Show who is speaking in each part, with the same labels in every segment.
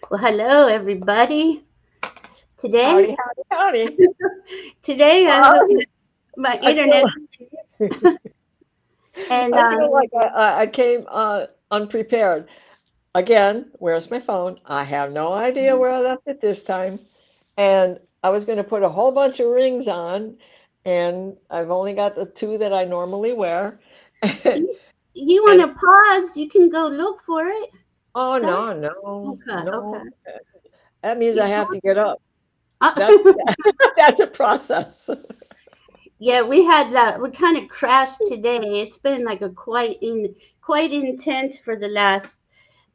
Speaker 1: Well, hello everybody. Today,
Speaker 2: Howdy, howdy, howdy.
Speaker 1: today I
Speaker 2: Well,
Speaker 1: hope my
Speaker 2: I feel
Speaker 1: internet and
Speaker 2: I feel like I came unprepared. Again, where's my phone? I have no idea where I left it this time. And I was going to put a whole bunch of rings on, and I've only got the two that I normally wear.
Speaker 1: you want
Speaker 2: And
Speaker 1: to pause, you can go look for it.
Speaker 2: oh
Speaker 1: Stop.
Speaker 2: no, no,
Speaker 1: Okay, okay.
Speaker 2: no. That means I
Speaker 1: Keep
Speaker 2: have to get up. That's
Speaker 1: going.
Speaker 2: that's a process.
Speaker 1: Yeah, we had that. We kind of crashed today. It's been like a quite intense for the last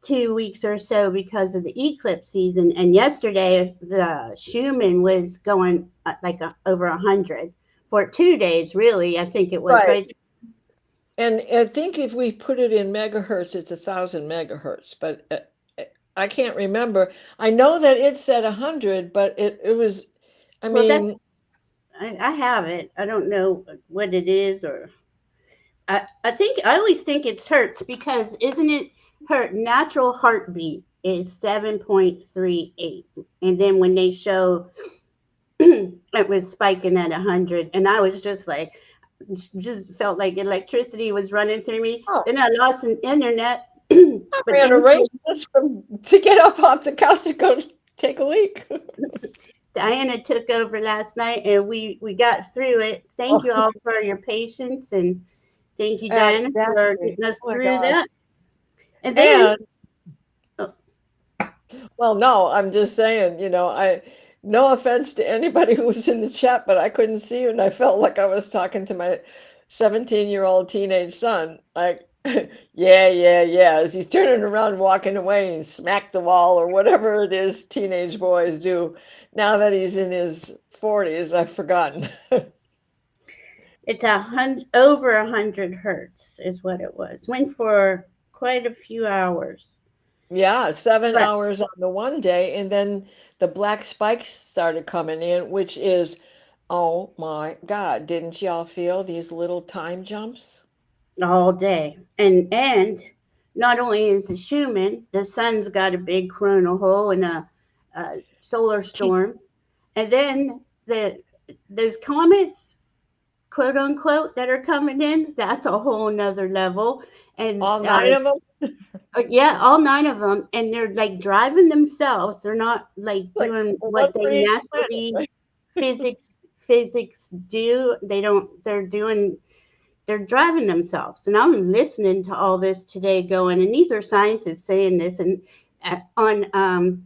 Speaker 1: 2 weeks or so because of the eclipse season. And yesterday, the Schumann was going over 100 for 2 days. Really, I think it was
Speaker 2: Right.
Speaker 1: right.
Speaker 2: And I think if we put it in megahertz, it's 1,000 megahertz, but I can't remember. I know that it said 100, but it was, I
Speaker 1: Well, that's
Speaker 2: mean,
Speaker 1: I have it. I don't know what it is, or I think I always think it's hertz because isn't it her natural heartbeat is 7.38, and then when they show it was spiking at 100, and I was just like, just felt like electricity was running through me.
Speaker 2: oh,
Speaker 1: Then I lost an internet,
Speaker 2: I
Speaker 1: but
Speaker 2: ran a
Speaker 1: then
Speaker 2: race just from to get up off the couch to go take a leak.
Speaker 1: Diana took over last night, and we got through it. Thank
Speaker 2: Oh,
Speaker 1: you all for your patience, and thank you, Diana, for
Speaker 2: exactly.
Speaker 1: getting us
Speaker 2: Oh my
Speaker 1: through
Speaker 2: gosh.
Speaker 1: that. And then,
Speaker 2: And
Speaker 1: oh,
Speaker 2: well, no, I'm just saying, no offense to anybody who was in the chat, but I couldn't see you, and I felt like I was talking to my 17-year-old teenage son. Like, yeah, as he's turning around and walking away and smack the wall or whatever it is teenage boys do. Now that he's in his 40s, I've forgotten.
Speaker 1: it's over 100 hertz is what it was. Went for quite a few hours,
Speaker 2: Yeah, seven
Speaker 1: but
Speaker 2: hours on the one day, and then the black spikes started coming in, which is, oh my God, didn't y'all feel these little time jumps?
Speaker 1: all day. And not only is the Schumann, the sun's got a big coronal hole and a solar
Speaker 2: T-
Speaker 1: storm, and then those comets, quote unquote, that are coming in. That's a whole nother level. And
Speaker 2: All nine of them?
Speaker 1: yeah, all nine of them, and they're like driving themselves. They're not like
Speaker 2: Like
Speaker 1: doing
Speaker 2: one
Speaker 1: what they
Speaker 2: for each planet,
Speaker 1: naturally
Speaker 2: right?
Speaker 1: physics do. They don't. They're driving themselves. And I'm listening to all this today, going, and these are scientists saying this. And on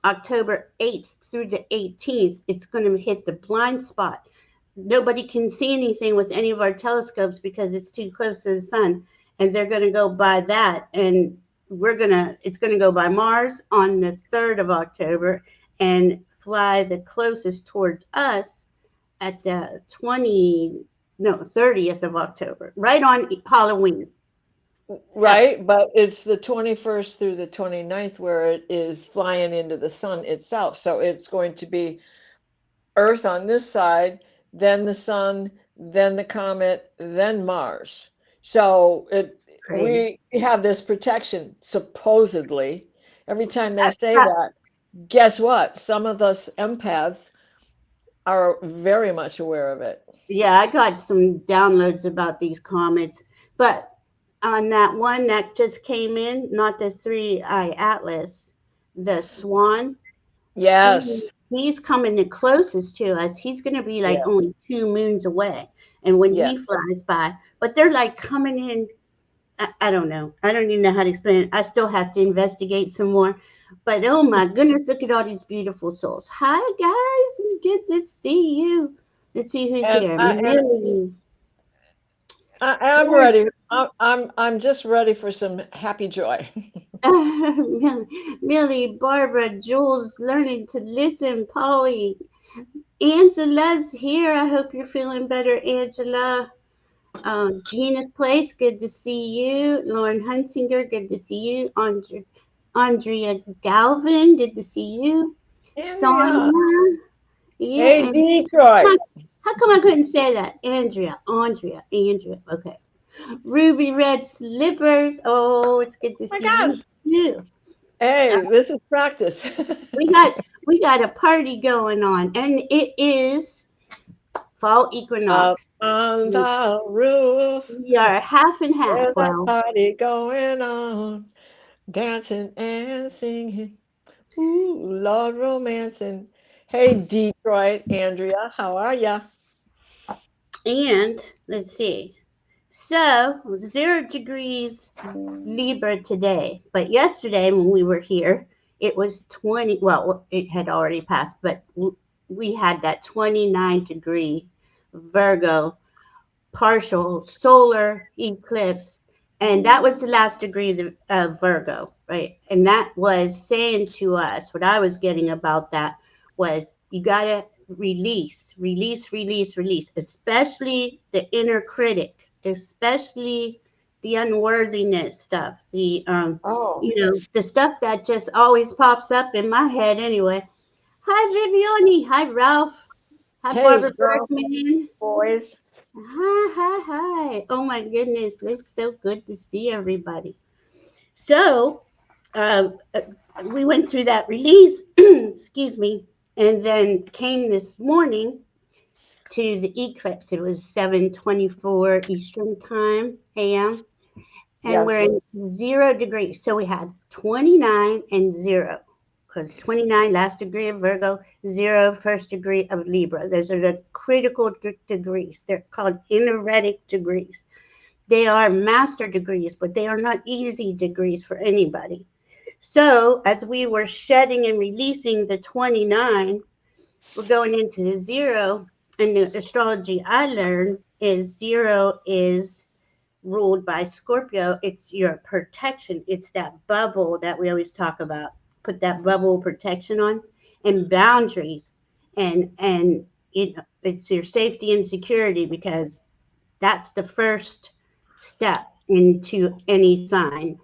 Speaker 1: October 8th through the 18th, it's going to hit the blind spot. Nobody can see anything with any of our telescopes because it's too close to the sun, and they're going to go by that, and it's going to go by Mars on the 3rd of October and fly the closest towards us at the 30th of October, right on Halloween. So
Speaker 2: Right, but it's the 21st through the 29th where it is flying into the sun itself. So it's going to be Earth on this side, then the sun, then the comet, then Mars. So
Speaker 1: crazy.
Speaker 2: we have this protection, supposedly. Every time they say
Speaker 1: I,
Speaker 2: that, guess what? Some of us empaths are very much aware of it.
Speaker 1: yeah, I got some downloads about these comets, but on that one that just came in, not the three eye atlas, the swan,
Speaker 2: Yes.
Speaker 1: he's coming the closest to us. He's going to be like
Speaker 2: Yeah.
Speaker 1: only 2 moons away. And when
Speaker 2: Yeah.
Speaker 1: he flies by, but they're like coming in. I don't know. I don't even know how to explain it. I still have to investigate some more. But oh my goodness, look at all these beautiful souls. Hi guys, it's good to see you. Let's see who's
Speaker 2: And
Speaker 1: here.
Speaker 2: I and
Speaker 1: Millie.
Speaker 2: I'm ready. I'm just ready for some happy joy.
Speaker 1: Millie, Barbara, Jules, learning to listen, Polly. Angela's here. I hope you're feeling better, Angela. Gina's Place, good to see you. Lauren Hunsinger, good to see you. Andrea Galvin, good to see you.
Speaker 2: Andrea.
Speaker 1: Sonia, yeah.
Speaker 2: Hey,
Speaker 1: And
Speaker 2: Detroit.
Speaker 1: how come I couldn't say that? Andrea. Okay. Ruby Red Slippers. Oh, it's good to
Speaker 2: My
Speaker 1: see you
Speaker 2: gosh.
Speaker 1: too.
Speaker 2: Hey, this is practice.
Speaker 1: We got we got a party going on, and it is fall
Speaker 2: Up
Speaker 1: equinox.
Speaker 2: on the roof,
Speaker 1: We are half and half.
Speaker 2: there's a
Speaker 1: Well,
Speaker 2: party going on, dancing and singing. Ooh, Lord romancing. Hey, Detroit, Andrea, how are ya?
Speaker 1: and let's see. So 0 degrees Libra today, but yesterday when we were here, it was 20. Well, it had already passed, but we had that 29-degree Virgo partial solar eclipse. And that was the last degree of Virgo, right? And that was saying to us, what I was getting about that was you got to release, release, release, release, especially the inner critic, especially the unworthiness stuff,
Speaker 2: Oh,
Speaker 1: the stuff that just always pops up in my head anyway. Hi, Viviani. Hi, Ralph. Hi,
Speaker 2: hey,
Speaker 1: Barbara
Speaker 2: girl,
Speaker 1: Bergman.
Speaker 2: boys.
Speaker 1: Hi, hi, hi. Oh my goodness, it's so good to see everybody. So, uh, uh, we went through that release, excuse me, and then came this morning to the eclipse. It was 7:24 Eastern Time AM, and we're
Speaker 2: Yes.
Speaker 1: in 0 degrees. So we had 29 and 0, because 29 last degree of Virgo, 0 first degree of Libra. Those are the critical degrees. They're called energetic degrees. They are master degrees, but they are not easy degrees for anybody. So as we were shedding and releasing the 29, we're going into the 0. And the astrology I learned is 0 is ruled by Scorpio. It's your protection. It's that bubble that we always talk about. Put that bubble protection on, and boundaries, and it's your safety and security, because that's the first step into any sign.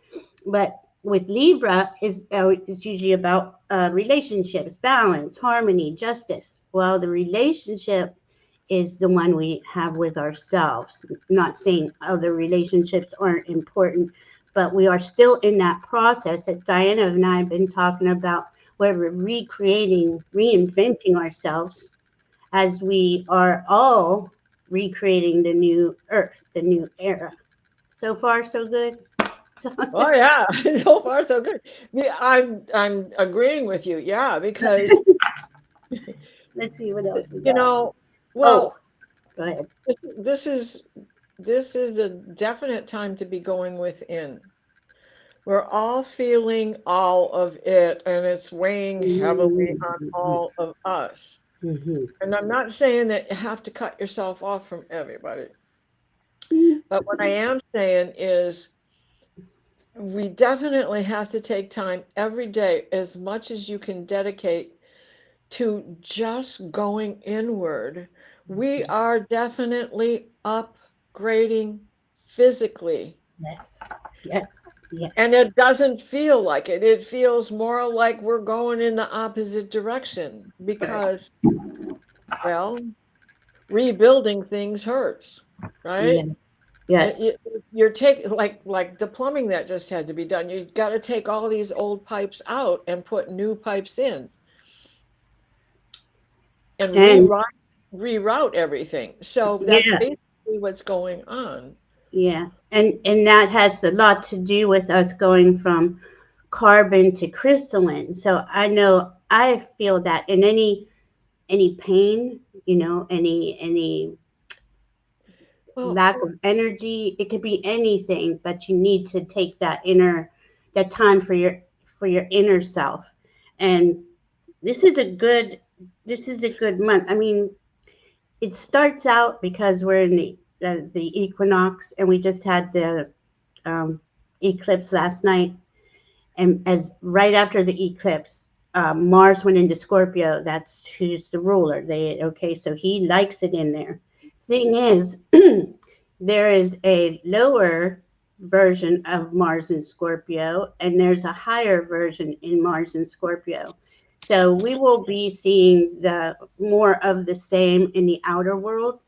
Speaker 1: But with Libra is usually about relationships, balance, harmony, justice. Well, the relationship is the one we have with ourselves. Not saying other relationships aren't important, but we are still in that process that Diana and I have been talking about, where we're recreating, reinventing ourselves, as we are all recreating the new earth, the new era. So far, so good.
Speaker 2: Oh yeah, so far so good. I'm agreeing with you. Yeah, because
Speaker 1: Let's see what else we
Speaker 2: you
Speaker 1: got.
Speaker 2: know,
Speaker 1: Oh,
Speaker 2: well,
Speaker 1: go ahead.
Speaker 2: this is this is a definite time to be going within. We're all feeling all of it, and it's weighing heavily on
Speaker 1: Mm-hmm.
Speaker 2: all of us.
Speaker 1: Mm-hmm.
Speaker 2: And I'm not saying that you have to cut yourself off from everybody, but what I am saying is we definitely have to take time every day, as much as you can dedicate to just going inward. We are definitely upgrading physically.
Speaker 1: Yes, yes, yes.
Speaker 2: And it doesn't feel like it. It feels more like we're going in the opposite direction
Speaker 1: Right.
Speaker 2: because, well, rebuilding things hurts,
Speaker 1: Yeah.
Speaker 2: right?
Speaker 1: Yes.
Speaker 2: You're taking like the plumbing that just had to be done. You've got to take all these old pipes out and put new pipes in and
Speaker 1: And
Speaker 2: reroute everything. So that's
Speaker 1: yeah,
Speaker 2: basically what's going on.
Speaker 1: yeah. And that has a lot to do with us going from carbon to crystalline. So I know I feel that in any pain, any
Speaker 2: Well,
Speaker 1: lack of energy, it could be anything, but you need to take that time for your inner self. And this is a good this is a good month. I mean, it starts out because we're in the equinox, and we just had the um, eclipse last night. And as right after the eclipse, Mars went into Scorpio. That's who's the ruler. So he likes it in there. Thing is, there is a lower version of Mars in Scorpio, and there's a higher version in Mars in Scorpio. So we will be seeing the more of the same in the outer world.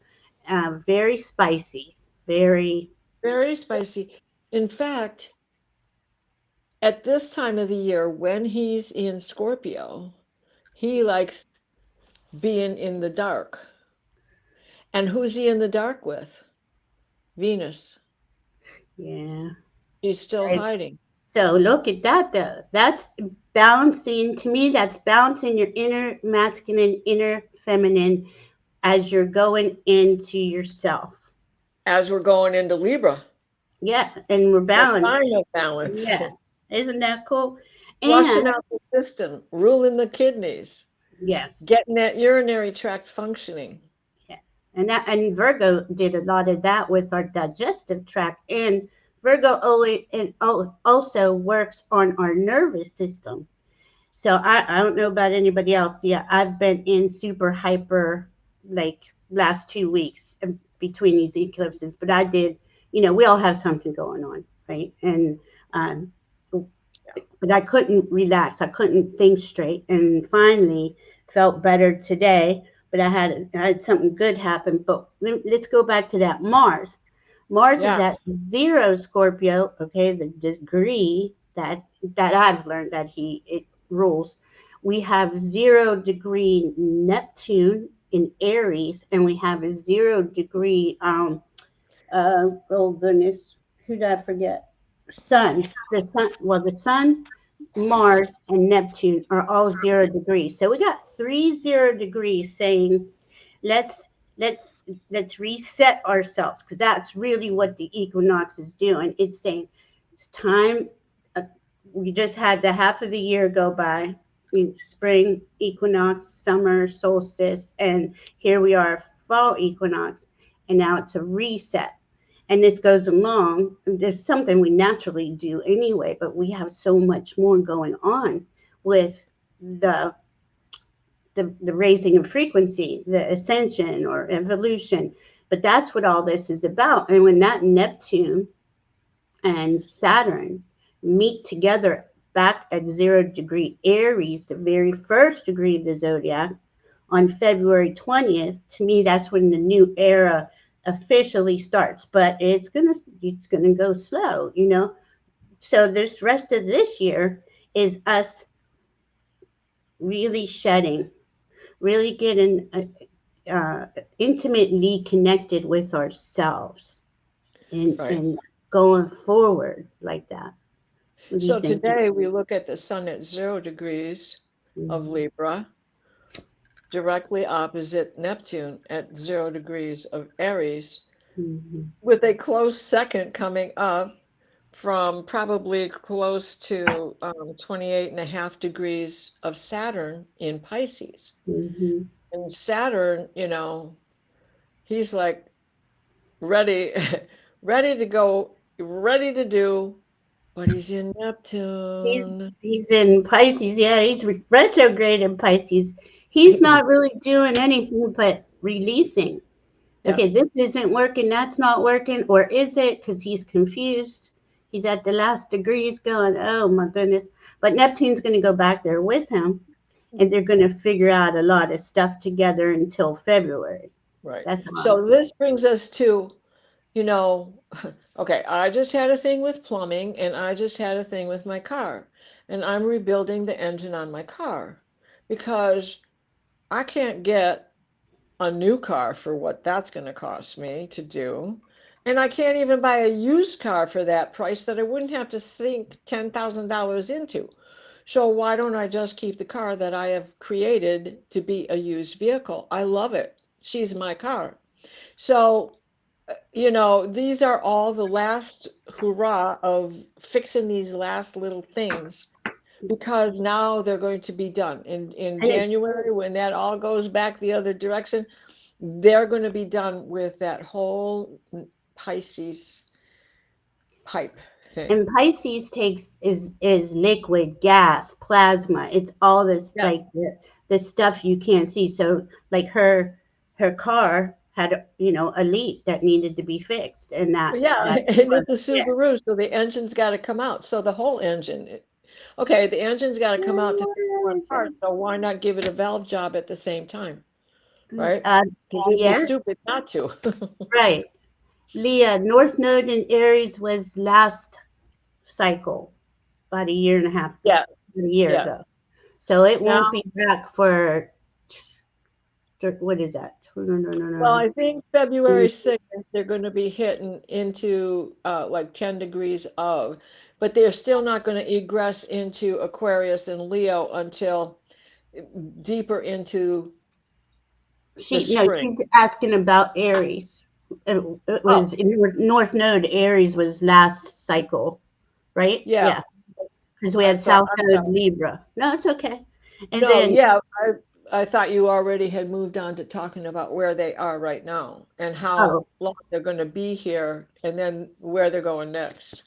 Speaker 1: Very spicy, very.
Speaker 2: very spicy. In fact, At this time of the year, when he's in Scorpio, he likes being in the dark. And who's he in the dark with? Venus.
Speaker 1: Yeah.
Speaker 2: She's still
Speaker 1: Right.
Speaker 2: hiding.
Speaker 1: So look at that though. That's balancing to me. That's balancing your inner masculine, inner feminine as you're going into yourself.
Speaker 2: As we're going into Libra,
Speaker 1: Yeah, and we're
Speaker 2: the
Speaker 1: balanced.
Speaker 2: sign of balance,
Speaker 1: Yeah, isn't that cool?
Speaker 2: flushing
Speaker 1: And
Speaker 2: out the system, ruling the kidneys,
Speaker 1: yes,
Speaker 2: getting that urinary tract functioning.
Speaker 1: yes, and Virgo did a lot of that with our digestive tract. And Virgo only and also works on our nervous system. So I don't know about anybody else. Yeah, I've been in super hyper like last 2 weeks between these eclipses, but I did. We all have something going on, right? And um, but I couldn't relax. I couldn't think straight, and finally felt better today. But I had something good happen. But let's go back to that Mars. Mars is
Speaker 2: Yeah,
Speaker 1: at 0 Scorpio. Okay, the degree that I've learned that he it rules. We have 0 degree Neptune in Aries, and we have a 0 degree oh goodness, who did I forget? The sun, Mars, and Neptune are all 0 degrees. So we got 3 0 degrees saying, let's let's let's reset ourselves, because that's really what the equinox is doing. It's saying it's time. uh, we just had the half of the year go by, spring equinox, summer solstice, and here we are, fall equinox, and now it's a reset. And this goes along. There's something we naturally do anyway, but we have so much more going on with the the raising of frequency, the ascension or evolution. But that's what all this is about. And when that Neptune and Saturn meet together back at 0 degree Aries, the very first degree of the zodiac, on February 20th, to me, that's when the new era officially starts. But it's gonna go slow. So this rest of this year is us really shedding, really getting intimately connected with ourselves, and
Speaker 2: right.
Speaker 1: and going forward like that. What do you
Speaker 2: So
Speaker 1: think?
Speaker 2: today we look at the sun at 0 degrees of
Speaker 1: Mhm.
Speaker 2: Libra, directly opposite Neptune at 0 degrees of Aries,
Speaker 1: Mhm.
Speaker 2: with a close second coming up from probably close to 28 and a half degrees of Saturn in Pisces.
Speaker 1: Mhm.
Speaker 2: And Saturn, he's like ready, ready to go, ready to do, but he's in
Speaker 1: He's
Speaker 2: Neptune.
Speaker 1: he's in Pisces. Yeah, he's retrograde in Pisces. He's not really doing anything but releasing.
Speaker 2: Yeah,
Speaker 1: Okay, this isn't working, that's not working, or is it? Because he's confused. He's at the last degrees going, oh my goodness. But Neptune's going to go back there with him, and they're going to figure out a lot of stuff together until February.
Speaker 2: right.
Speaker 1: That's how I'm
Speaker 2: So
Speaker 1: seeing
Speaker 2: this brings us to, you know, okay, I just had a thing with plumbing and I just had a thing with my car. And I'm rebuilding the engine on my car because I can't get a new car for what that's going to cost me to do. And I can't even buy a used car for that price that I wouldn't have to sink $10,000 into. So why don't I just keep the car that I have created to be a used vehicle? I love it. She's my car. So, these are all the last hurrah of fixing these last little things because now they're going to be done. In
Speaker 1: it. And it's
Speaker 2: January, when that all goes back the other direction, they're going to be done with that whole Pisces pipe thing.
Speaker 1: and Pisces is liquid, gas, plasma. It's all this
Speaker 2: Yeah.
Speaker 1: like the stuff you can't see. So like her car had a leak that needed to be fixed, and
Speaker 2: Well,
Speaker 1: that
Speaker 2: yeah,
Speaker 1: that
Speaker 2: and
Speaker 1: was
Speaker 2: it's a
Speaker 1: it.
Speaker 2: Subaru, so the engine's got to come out. So the whole engine, okay, the engine's got to come out to fix one part, so why not give it a valve job at the same time, right?
Speaker 1: Uh,
Speaker 2: Because it'd be
Speaker 1: yeah,
Speaker 2: stupid not to.
Speaker 1: right. Leah, North Node in Aries was last cycle. about a year and a half,
Speaker 2: Yeah,
Speaker 1: a year
Speaker 2: yeah.
Speaker 1: ago. So it
Speaker 2: Now,
Speaker 1: won't be back for, what is that?
Speaker 2: well, I think February 6th, they're going to be hitting into like 10 degrees of, but they're still not going to egress into Aquarius and Leo until deeper into the
Speaker 1: No,
Speaker 2: spring.
Speaker 1: she's asking about Aries. It
Speaker 2: Oh,
Speaker 1: was in North Node. Aries was last cycle, right?
Speaker 2: yeah.
Speaker 1: Yeah, because we
Speaker 2: I
Speaker 1: had
Speaker 2: thought,
Speaker 1: South
Speaker 2: I'm
Speaker 1: Node
Speaker 2: sorry.
Speaker 1: Libra. No, it's okay. And
Speaker 2: No,
Speaker 1: then
Speaker 2: yeah, I thought you already had moved on to talking about where they are right now and how
Speaker 1: oh
Speaker 2: long they're going to be here and then where they're going next.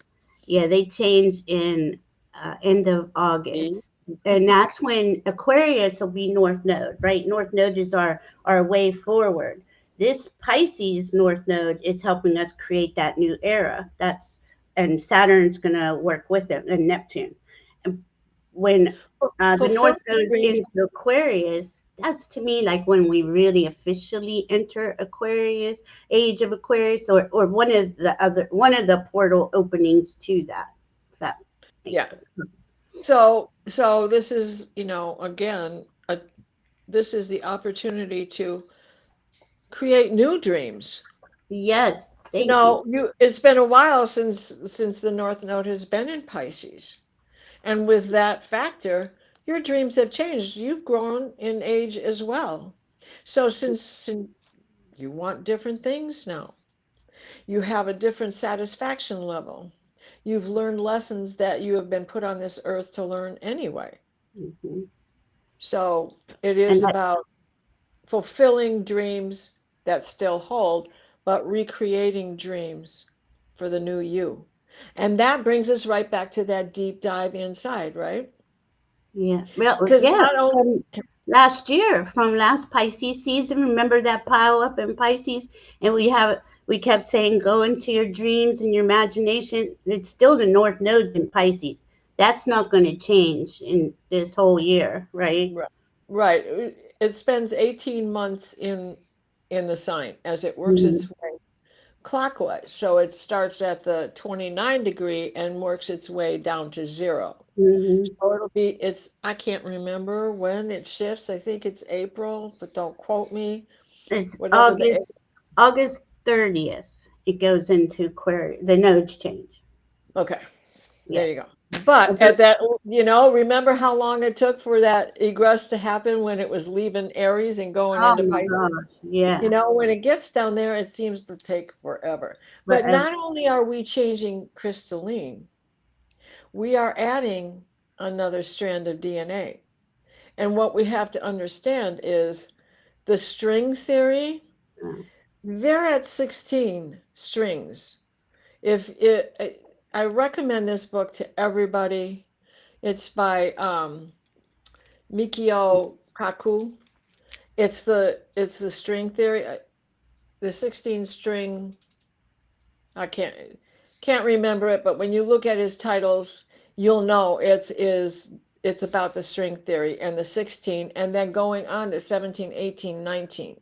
Speaker 1: yeah, they changed in end of
Speaker 2: See?
Speaker 1: August, and that's when Aquarius will be North Node, right? North Node is our way forward. This Pisces North Node is helping us create that new era. That's and Saturn's gonna work with it, and Neptune. And when the North
Speaker 2: Fulfilling
Speaker 1: Node
Speaker 2: dreams.
Speaker 1: into Aquarius, that's to me like when we really officially enter Aquarius, age of Aquarius, or one of the portal openings to that. If that makes
Speaker 2: Yeah.
Speaker 1: sense.
Speaker 2: So this is, again, this is the opportunity to create new dreams.
Speaker 1: Yes, thank you.
Speaker 2: It's been a while since the North Node has been in Pisces. And with that factor, your dreams have changed. You've grown in age as well. So since you want different things now, you have a different satisfaction level. You've learned lessons that you have been put on this earth to learn anyway.
Speaker 1: Hmm.
Speaker 2: So it is
Speaker 1: And
Speaker 2: about fulfilling dreams that still hold, but recreating dreams for the new you. And that brings us right back to that deep dive inside, right?
Speaker 1: yeah, well,
Speaker 2: Because
Speaker 1: yeah,
Speaker 2: not only,
Speaker 1: from last year, from last Pisces season. Remember that pile up in Pisces, and we kept saying go into your dreams and your imagination. It's still the North Node in Pisces. That's not going to change in this whole year, right?
Speaker 2: right, right, it spends 18 months in the sign as it works
Speaker 1: Mm-hmm.
Speaker 2: its way clockwise. So it starts at the 29 degree and works its way down to zero.
Speaker 1: Mm-hmm.
Speaker 2: So I can't remember when it shifts. I think it's April, but don't quote me.
Speaker 1: It's
Speaker 2: Whatever
Speaker 1: August 30th. It goes into Aquarius. The nodes change.
Speaker 2: okay, there
Speaker 1: Yeah.
Speaker 2: you go. But at that, remember how long it took for that egress to happen when it was leaving Aries and going
Speaker 1: Oh
Speaker 2: into
Speaker 1: my
Speaker 2: Pisces?
Speaker 1: gosh. Yeah.
Speaker 2: When it gets down there, it seems to take forever. But
Speaker 1: Forever.
Speaker 2: not only are we changing crystalline, we are adding another strand of DNA. And what we have to understand is the string theory, they're at 16 strings. If it, I recommend this book to everybody. It's by Mikio Kaku. It's the string theory, the 16 string. I can't remember it, but when you look at his titles, you'll know it's about the string theory and the 16, and then going on to 17, 18, 19.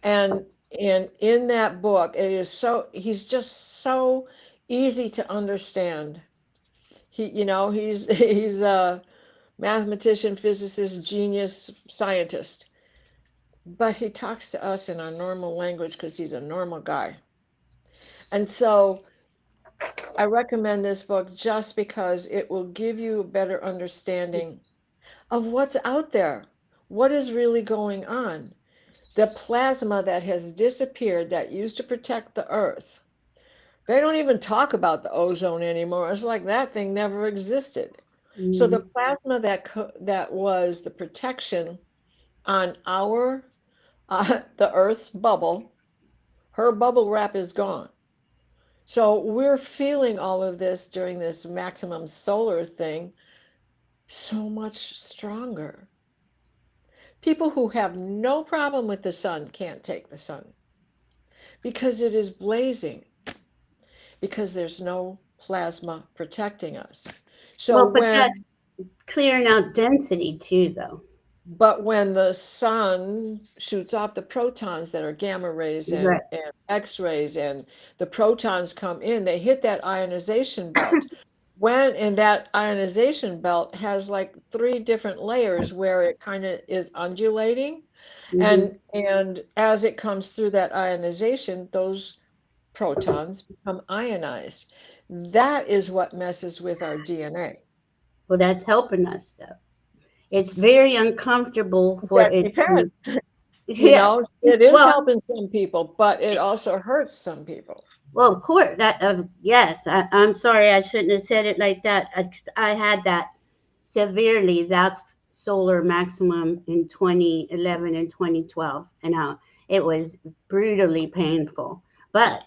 Speaker 2: And in that book, he's just so easy to understand. He's a mathematician, physicist, genius, scientist, but he talks to us in our normal language because he's a normal guy. And so I recommend this book just because it will give you a better understanding of what's out there, what is really going on. The plasma that has disappeared that used to protect the earth. They don't even talk about the ozone anymore. It's like that thing never existed. So the
Speaker 1: Mm-hmm.
Speaker 2: plasma that was the protection on our the earth's bubble, her bubble wrap is gone. So we're feeling all of this during this maximum solar thing so much stronger. People who have no problem with the sun can't take the sun because it is blazing, because there's no plasma protecting us. So
Speaker 1: Well, but that's
Speaker 2: when,
Speaker 1: clearing out density too, though.
Speaker 2: but when the sun shoots off the protons that are gamma rays
Speaker 1: Right.
Speaker 2: and X rays, and the protons come in, they hit that ionization belt. when in that ionization belt has like 3 different layers where it kind of is undulating,
Speaker 1: Hmm.
Speaker 2: and as it comes through that ionization, those protons become ionized. That is what messes with our DNA.
Speaker 1: Well, that's helping us though. It's very uncomfortable for
Speaker 2: That
Speaker 1: it
Speaker 2: depends.
Speaker 1: to, yeah.
Speaker 2: It is
Speaker 1: Well,
Speaker 2: helping some people, but it also hurts some people.
Speaker 1: well, of course, that yes. I'm sorry, I shouldn't have said it like that. 'Cause I had that severely. That's solar maximum in 2011 and 2012, and it was brutally painful. But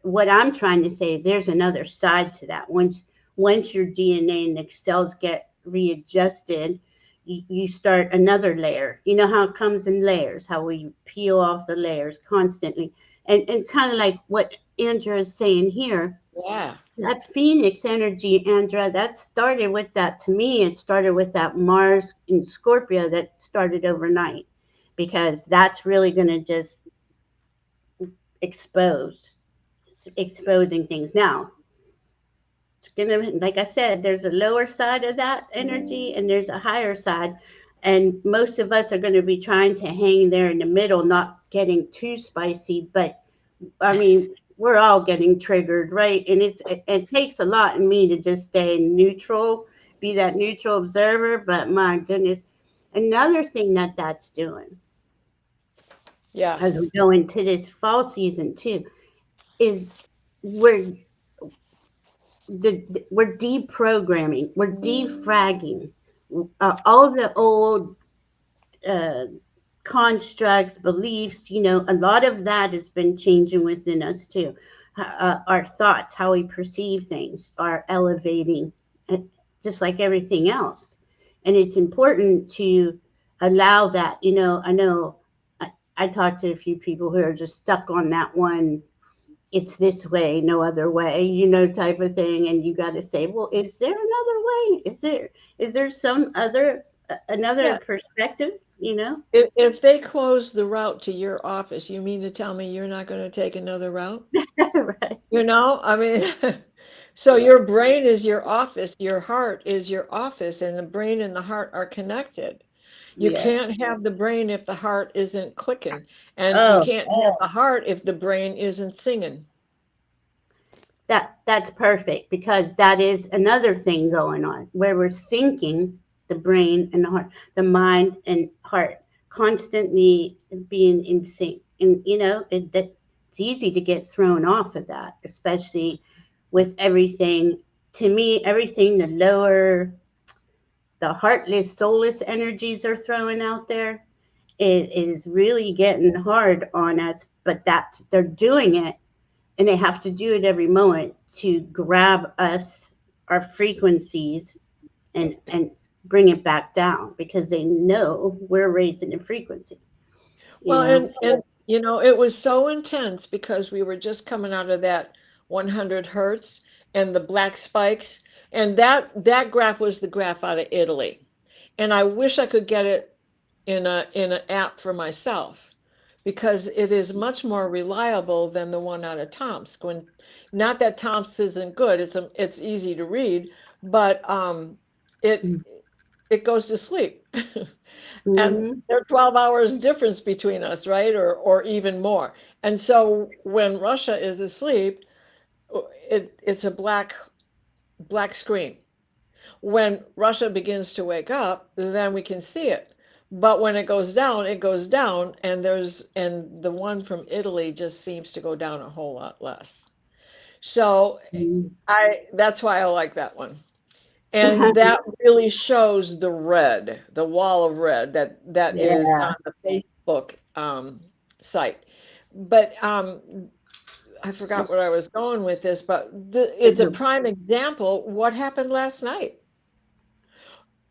Speaker 1: what I'm trying to say, there's another side to that. Once your DNA and the cells get readjusted, you start another layer. You know how it comes in layers, how we peel off the layers constantly, and kind of like what Andrea is saying here,
Speaker 2: Yeah.
Speaker 1: that Phoenix energy, Andrea, that started with that. To me, it started with that Mars in Scorpio that started overnight, because that's really going to just expose, exposing things. Now, it's going to, like I said, there's a lower side of that energy and there's a higher side. And most of us are going to be trying to hang there in the middle, not getting too spicy, but I mean, we're all getting triggered, right? And it takes a lot in me to just stay neutral, be that neutral observer. But my goodness, another thing that that's doing
Speaker 2: Yeah.
Speaker 1: as we go into this fall season too is we're we're deprogramming, we're defragging all the old uh, constructs, beliefs, a lot of that has been changing within us too. Our thoughts, how we perceive things, are elevating, uh, just like everything else. And it's important to allow that. I know I talked to a few people who are just stuck on that one, it's this way, no other way, type of thing. And you got to say, well, is there another way? Is there some other another
Speaker 2: Yeah.
Speaker 1: perspective?
Speaker 2: If they close the route to your office, you mean to tell me you're not going to take another route?
Speaker 1: Right.
Speaker 2: I mean, so
Speaker 1: Yes.
Speaker 2: your brain is your office, your heart is your office, and the brain and the heart are connected. You
Speaker 1: Yes.
Speaker 2: can't have the brain if the heart isn't clicking, and you
Speaker 1: Oh,
Speaker 2: can't have the heart if the brain isn't singing.
Speaker 1: that's perfect, because that is another thing going on where we're syncing the brain and the heart, the mind and heart, constantly being in sync. And it's easy to get thrown off of that, especially with everything. To me, everything the heartless, soulless energies are throwing out there, it is really getting hard on us. But they're doing it, and they have to do it every moment to grab us, our frequencies, and bring it back down, because they know we're raising the frequency. You
Speaker 2: Well,
Speaker 1: know.
Speaker 2: it was so intense because we were just coming out of that 100 hertz and the black spikes, and that graph was the graph out of Italy. And I wish I could get it in an app for myself because it is much more reliable than the one out of Tomsk. When not that Tomsk isn't good, it's easy to read, but it it goes to sleep. And
Speaker 1: Mm-hmm.
Speaker 2: there are 12 hours difference between us, right? Or even more. And so when Russia is asleep, it's a black screen. When Russia begins to wake up, then we can see it. But when it goes down, and the one from Italy just seems to go down a whole lot less. So I that's why I like that one. And that really shows the red, the wall of red that is
Speaker 1: Yeah.
Speaker 2: on the Facebook site. But I forgot where I was going with this, but it's a prime example. What happened last night?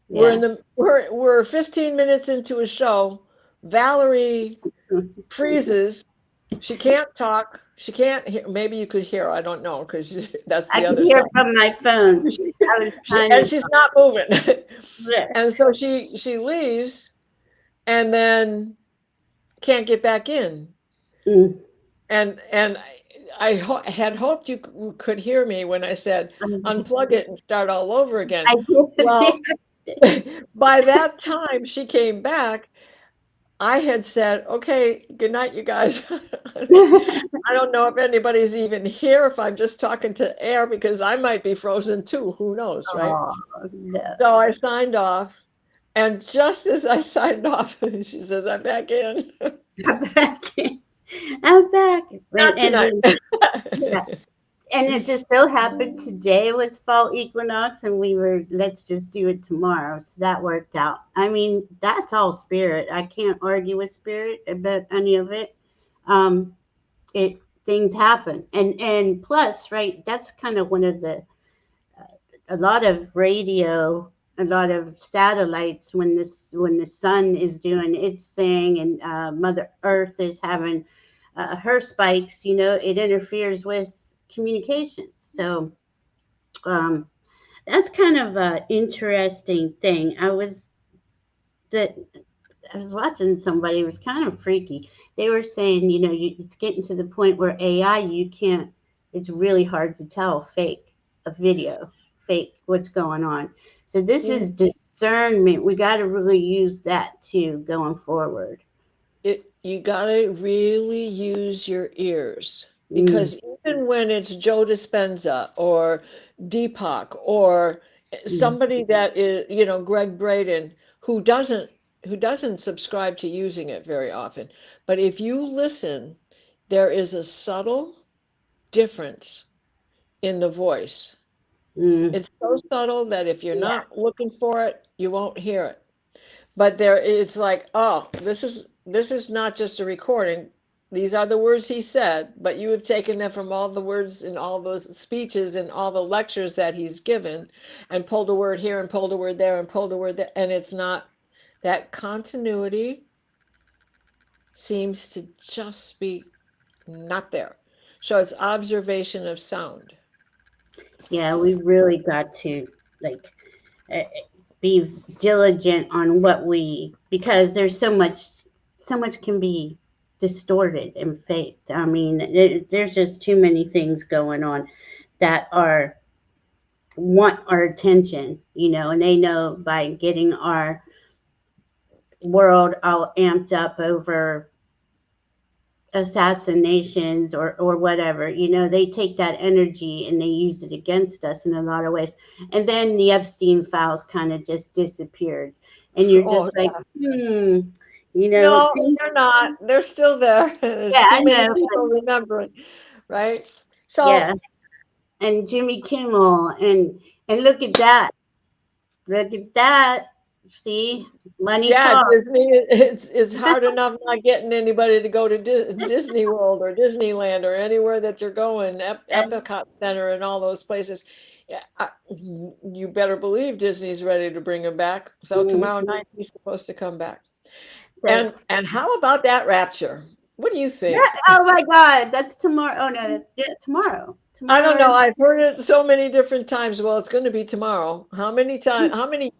Speaker 1: Yeah.
Speaker 2: We're 15 minutes into a show. Valerie freezes. She can't talk. She can't hear. Maybe you could hear. I don't know because that's
Speaker 1: I
Speaker 2: the
Speaker 1: could
Speaker 2: other
Speaker 1: hear
Speaker 2: side.
Speaker 1: from my phone. I was trying
Speaker 2: And
Speaker 1: to.
Speaker 2: she's not moving.
Speaker 1: Yeah.
Speaker 2: And so she leaves and then can't get back in.
Speaker 1: Mm.
Speaker 2: And had hoped you could hear me when I said unplug it and start all over again.
Speaker 1: I
Speaker 2: Well,
Speaker 1: did.
Speaker 2: by that time she came back, I had said, okay, good night, you guys. I don't know if anybody's even here, if I'm just talking to air, because I might be frozen too. Who knows, right?
Speaker 1: Oh, no.
Speaker 2: So I signed off. And just as I signed off, she says, I'm back in.
Speaker 1: I'm back. I'm back.
Speaker 2: Not tonight.
Speaker 1: Yeah. And it just so happened today was fall equinox, and we were, let's just do it tomorrow. So that worked out. I mean, that's all spirit. I can't argue with spirit about any of it. Um, it things happen, and plus, right? That's kind of one of the a lot of radio, a lot of satellites when the sun is doing its thing, and Mother Earth is having her spikes. You know, it interferes with communications. So um, that's kind of an interesting thing. That I was watching somebody. It was kind of freaky. They were saying, you know, it's getting to the point where AI, you can't. It's really hard to tell fake a video, fake what's going on. So this
Speaker 2: You,
Speaker 1: is discernment. We got to really use that too going forward.
Speaker 2: you gotta really use your ears
Speaker 1: Mm,
Speaker 2: because even when it's Joe Dispenza or Deepak or
Speaker 1: mm,
Speaker 2: somebody that is, Greg Braden, who doesn't subscribe to using it very often, but if you listen, there is a subtle difference in the voice.
Speaker 1: mm,
Speaker 2: It's so subtle that if you're
Speaker 1: yeah.
Speaker 2: not looking for it, you won't hear it. But there, it's like, oh, this is not just a recording. These are the words he said, but you have taken them from all the words in all those speeches and all the lectures that he's given, and pulled a word here and pulled a word there and pulled a word there, and it's not that continuity seems to just be not there. So it's observation of sound.
Speaker 1: Yeah, we really got to like uh, be diligent on what we because there's so much can be distorted and faked. I mean, there's just too many things going on that are want our attention, you know, and they know by getting our world all amped up over assassinations or whatever, you know, they take that energy and they use it against us in a lot of ways. And then the Epstein files kind of just disappeared, and you're just
Speaker 2: Oh,
Speaker 1: like, you know,
Speaker 2: no, they're not. They're still there. There's
Speaker 1: yeah,
Speaker 2: too
Speaker 1: I
Speaker 2: many
Speaker 1: know,
Speaker 2: people remembering, right?
Speaker 1: yeah.
Speaker 2: So,
Speaker 1: And Jimmy Kimmel, and look at that, look at that. See, money
Speaker 2: yeah,
Speaker 1: talk.
Speaker 2: Disney, it's hard enough not getting anybody to go to Disney World or Disneyland or anywhere that you're going, Epcot Center and all those places. Yeah, you better believe Disney's ready to bring him back. So tomorrow
Speaker 1: Mhm.
Speaker 2: night he's supposed to come back.
Speaker 1: So
Speaker 2: And how about that rapture? What do you think?
Speaker 1: that, oh my God, that's tomorrow. Oh no, that's, yeah, tomorrow.
Speaker 2: I don't
Speaker 1: Tomorrow
Speaker 2: know. I've heard it so many different times. Well, it's going to be tomorrow. How many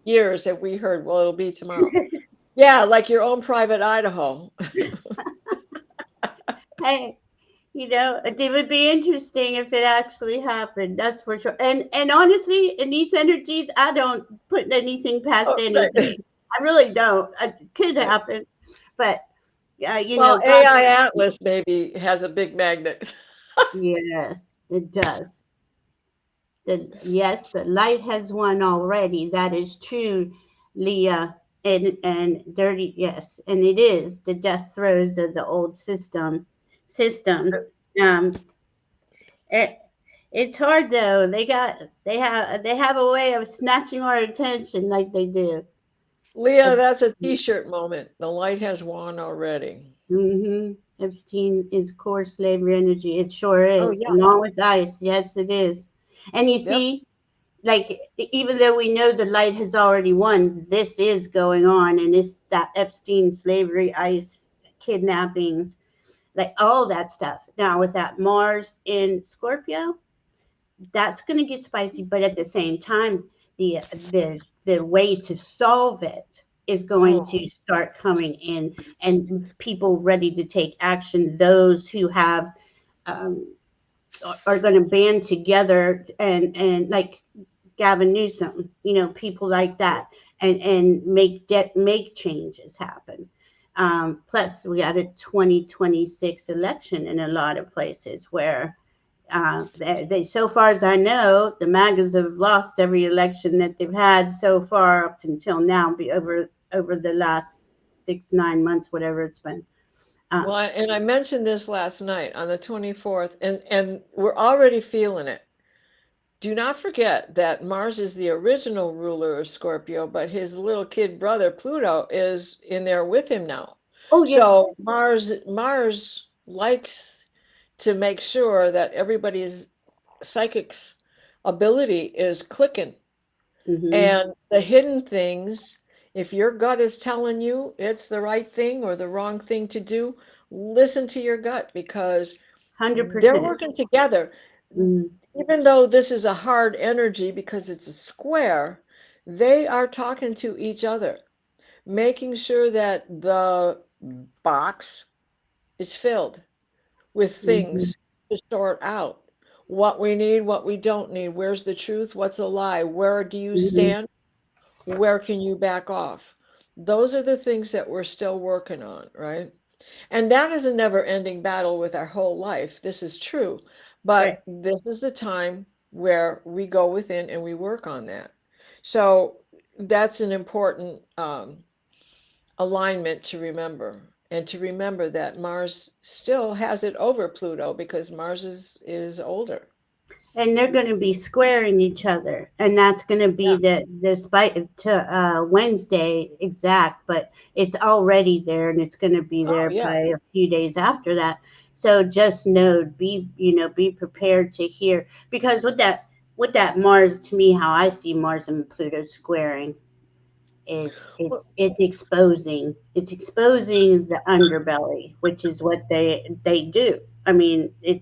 Speaker 2: years have we heard? Well, it'll be tomorrow.
Speaker 1: is.
Speaker 2: Yeah, like your own private Idaho.
Speaker 1: Hey, you know, it would be interesting if it actually happened. That's for sure. And honestly, in these energies, I don't put anything past
Speaker 2: Oh, right.
Speaker 1: energy. I really don't. It could happen, but you
Speaker 2: Well,
Speaker 1: know, God,
Speaker 2: AI Atlas maybe has a big magnet.
Speaker 1: yeah, it does. Yes, the light has won already. That is true, Leah. And dirty, yes, and it is the death throes of the old systems. Um, it, it's hard though. They have a way of snatching our attention like they do.
Speaker 2: Leah, that's a t-shirt moment. The light has won already.
Speaker 1: Mm-hmm. Epstein is core slavery energy. It sure
Speaker 2: Oh,
Speaker 1: is,
Speaker 2: yeah.
Speaker 1: along with ice. Yes, it is. And you
Speaker 2: Yep.
Speaker 1: see, like even though we know the light has already won, this is going on, and it's that Epstein slavery, ice, kidnappings, like all that stuff. Now with that Mars in Scorpio, that's going to get spicy, but at the same time, the way to solve it is going
Speaker 2: Oh,
Speaker 1: to start coming in, and people ready to take action. Those who have um, are going to band together and like Gavin Newsom, people like that, and make changes happen. Plus, we got a 2026 election in a lot of places where so far as I know, the MAGAs have lost every election that they've had so far up until now, be over the last 6-9 months, whatever it's been.
Speaker 2: Well, and I mentioned this last night on the 24th, and we're already feeling it. Do not forget that Mars is the original ruler of Scorpio, but his little kid brother Pluto is in there with him now.
Speaker 1: Oh yes.
Speaker 2: So Mars likes to make sure that everybody's psychic's ability is clicking.
Speaker 1: Mm-hmm.
Speaker 2: And the hidden things, if your gut is telling you it's the right thing or the wrong thing to do, listen to your gut because
Speaker 1: 100%.
Speaker 2: they're working together.
Speaker 1: Mm-hmm.
Speaker 2: Even though this is a hard energy because it's a square, they are talking to each other, making sure that the box is filled with things to sort out. What we need, what we don't need, where's the truth, what's a lie, where do you
Speaker 1: Mm-hmm.
Speaker 2: stand, where can you back off? Those are the things that we're still working on, right? And that is a never ending battle with our whole life. This is true.
Speaker 1: Right.
Speaker 2: But this is the time where we go within and we work on that. So that's an important alignment to remember. And to remember that Mars still has it over Pluto because Mars is older.
Speaker 1: And they're going to be squaring each other, and that's going to be
Speaker 2: Yeah.
Speaker 1: the spite to Wednesday exact, but it's already there, and it's going to be
Speaker 2: Oh,
Speaker 1: there
Speaker 2: yeah.
Speaker 1: by a few days after that. So just know, be prepared to hear, because with that Mars, to me, how I see Mars and Pluto squaring is
Speaker 2: Well,
Speaker 1: it's exposing the underbelly, which is what they do. I mean, they're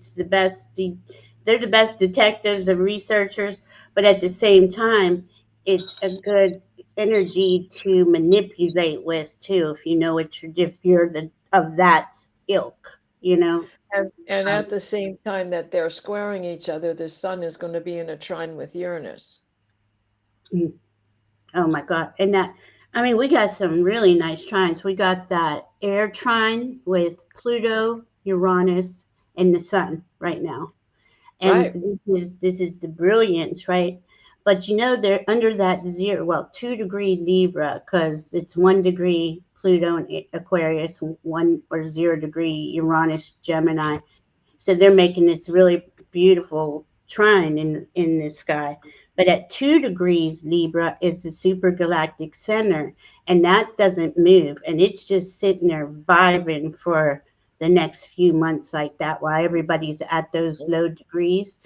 Speaker 1: the best detectives and researchers, but at the same time, it's a good energy to manipulate with too, if you're the of that ilk,
Speaker 2: and
Speaker 1: um,
Speaker 2: at the same time that they're squaring each other, the sun is going to be in a trine with Uranus.
Speaker 1: mm, oh my God. And I mean, we got some really nice trines. We got that air trine with Pluto, Uranus, and the sun right now. And
Speaker 2: Right.
Speaker 1: this is the brilliance, right? But they're under that 2-degree Libra, because it's 1 degree Pluto in Aquarius, 1 or 0 degree Uranus Gemini. So they're making this really beautiful trine in the sky. But at 2 degrees Libra is the supergalactic center, and that doesn't move, and it's just sitting there vibing for the next few months like that, while everybody's at those low degrees,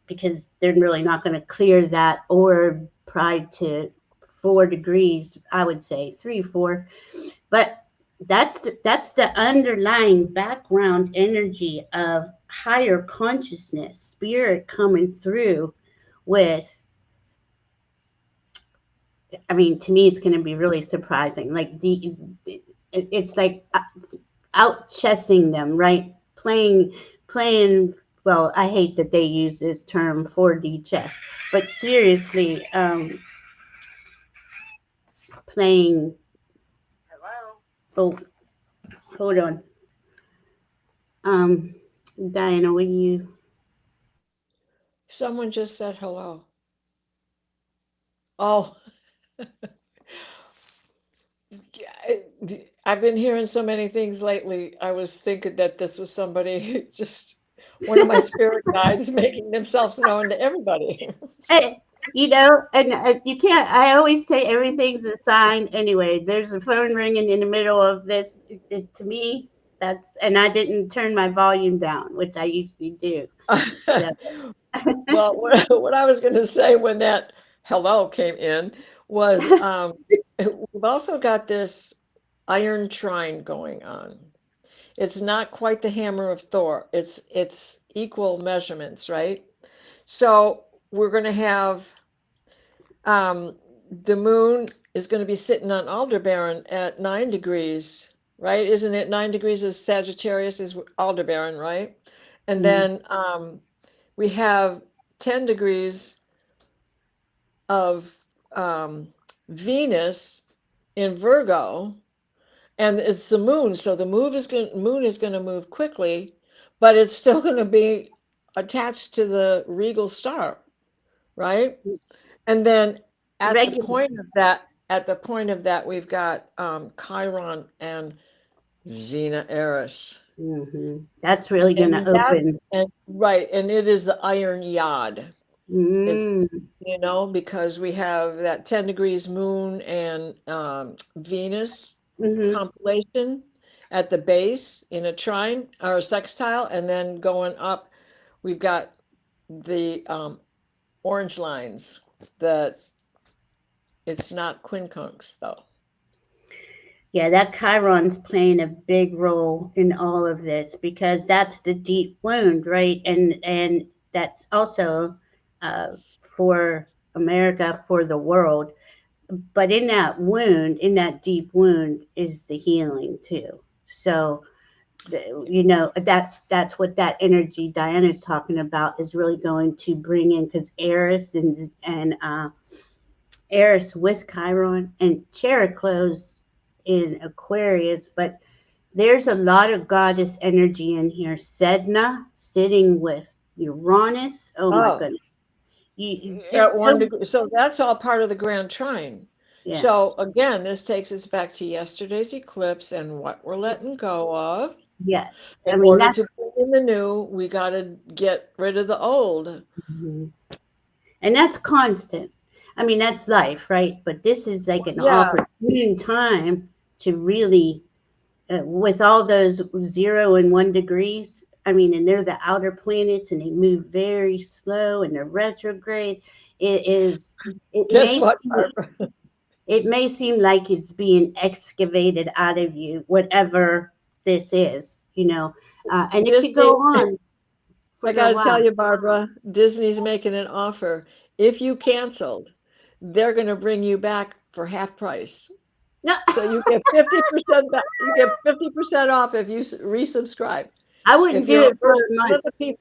Speaker 1: because they're really not going to clear that orb prior to 4 degrees. I would say 3, 4, but that's the underlying background energy of higher consciousness, spirit coming through with. I mean, to me, it's going to be really surprising. Like it's like out chessing them, right? Playing. Well, I hate that they use this term 4D chess, but seriously, playing. Oh, hold on. Um, Diana, will you?
Speaker 2: Someone just said hello. Oh, I've been hearing so many things lately. I was thinking that this was somebody, just one of my spirit guides making themselves known to everybody.
Speaker 1: Hey, and you can't. I always say everything's a sign. Anyway, there's a phone ringing in the middle of this. To me, and I didn't turn my volume down, which I usually do. So,
Speaker 2: Well, what I was going to say when that hello came in was we've also got this iron trine going on. It's not quite the hammer of Thor. It's equal measurements, right? So we're going to have um, the moon is going to be sitting on Aldebaran at 9 degrees, right? Isn't it 9 degrees of Sagittarius is Aldebaran, right? And
Speaker 1: Mm,
Speaker 2: then we have 10 degrees of Venus in Virgo, and it's the moon. So the moon is going to move quickly, but it's still going to be attached to the regal star, right? And then at the
Speaker 1: regular.
Speaker 2: point of that, we've got Chiron and Xena Eris.
Speaker 1: That's really going to
Speaker 2: And that
Speaker 1: open.
Speaker 2: and right, and it is the iron yod. It's
Speaker 1: Mm,
Speaker 2: because we have that 10 degrees moon and Venus
Speaker 1: hmm
Speaker 2: compilation at the base in a trine or a sextile, and then going up, we've got the orange lines. That it's not quincunx though.
Speaker 1: Yeah, that Chiron's playing a big role in all of this because that's the deep wound, right? And that's also uh, for America, for the world. But in that wound, in that deep wound, is the healing too. So that's what that energy Diana's talking about is really going to bring in because and Eris with Chiron and Chericles in Aquarius, but there's a lot of goddess energy in here. Sedna sitting with Uranus. Oh my
Speaker 2: Oh,
Speaker 1: goodness. You
Speaker 2: at
Speaker 1: just
Speaker 2: one
Speaker 1: so
Speaker 2: degree. So that's all part of the grand trine.
Speaker 1: yeah.
Speaker 2: So again, this takes us back to yesterday's eclipse and what we're letting go of.
Speaker 1: Yes.
Speaker 2: In
Speaker 1: I mean
Speaker 2: order to
Speaker 1: that's
Speaker 2: bring in the new, we got to get rid of the old.
Speaker 1: mhm. And that's constant. I mean that's life, right? But this is like an
Speaker 2: Yeah,
Speaker 1: opportune time to really with all those 0 and 1 degrees. I mean, and they're the outer planets, and they move very slow, and they're retrograde. It is. It
Speaker 2: guess
Speaker 1: may
Speaker 2: what,
Speaker 1: seem,
Speaker 2: Barbara?
Speaker 1: it may seem like it's being excavated out of you, whatever this is, and it could go
Speaker 2: Disney,
Speaker 1: on for
Speaker 2: I
Speaker 1: a
Speaker 2: got to tell
Speaker 1: while.
Speaker 2: you, Barbara, Disney's making an offer. If you canceled, they're going to bring you back for half price.
Speaker 1: No,
Speaker 2: So you get 50% back, you get 50% off if you resubscribe.
Speaker 1: I wouldn't
Speaker 2: If
Speaker 1: do
Speaker 2: you're
Speaker 1: it for a
Speaker 2: one
Speaker 1: month.
Speaker 2: of the people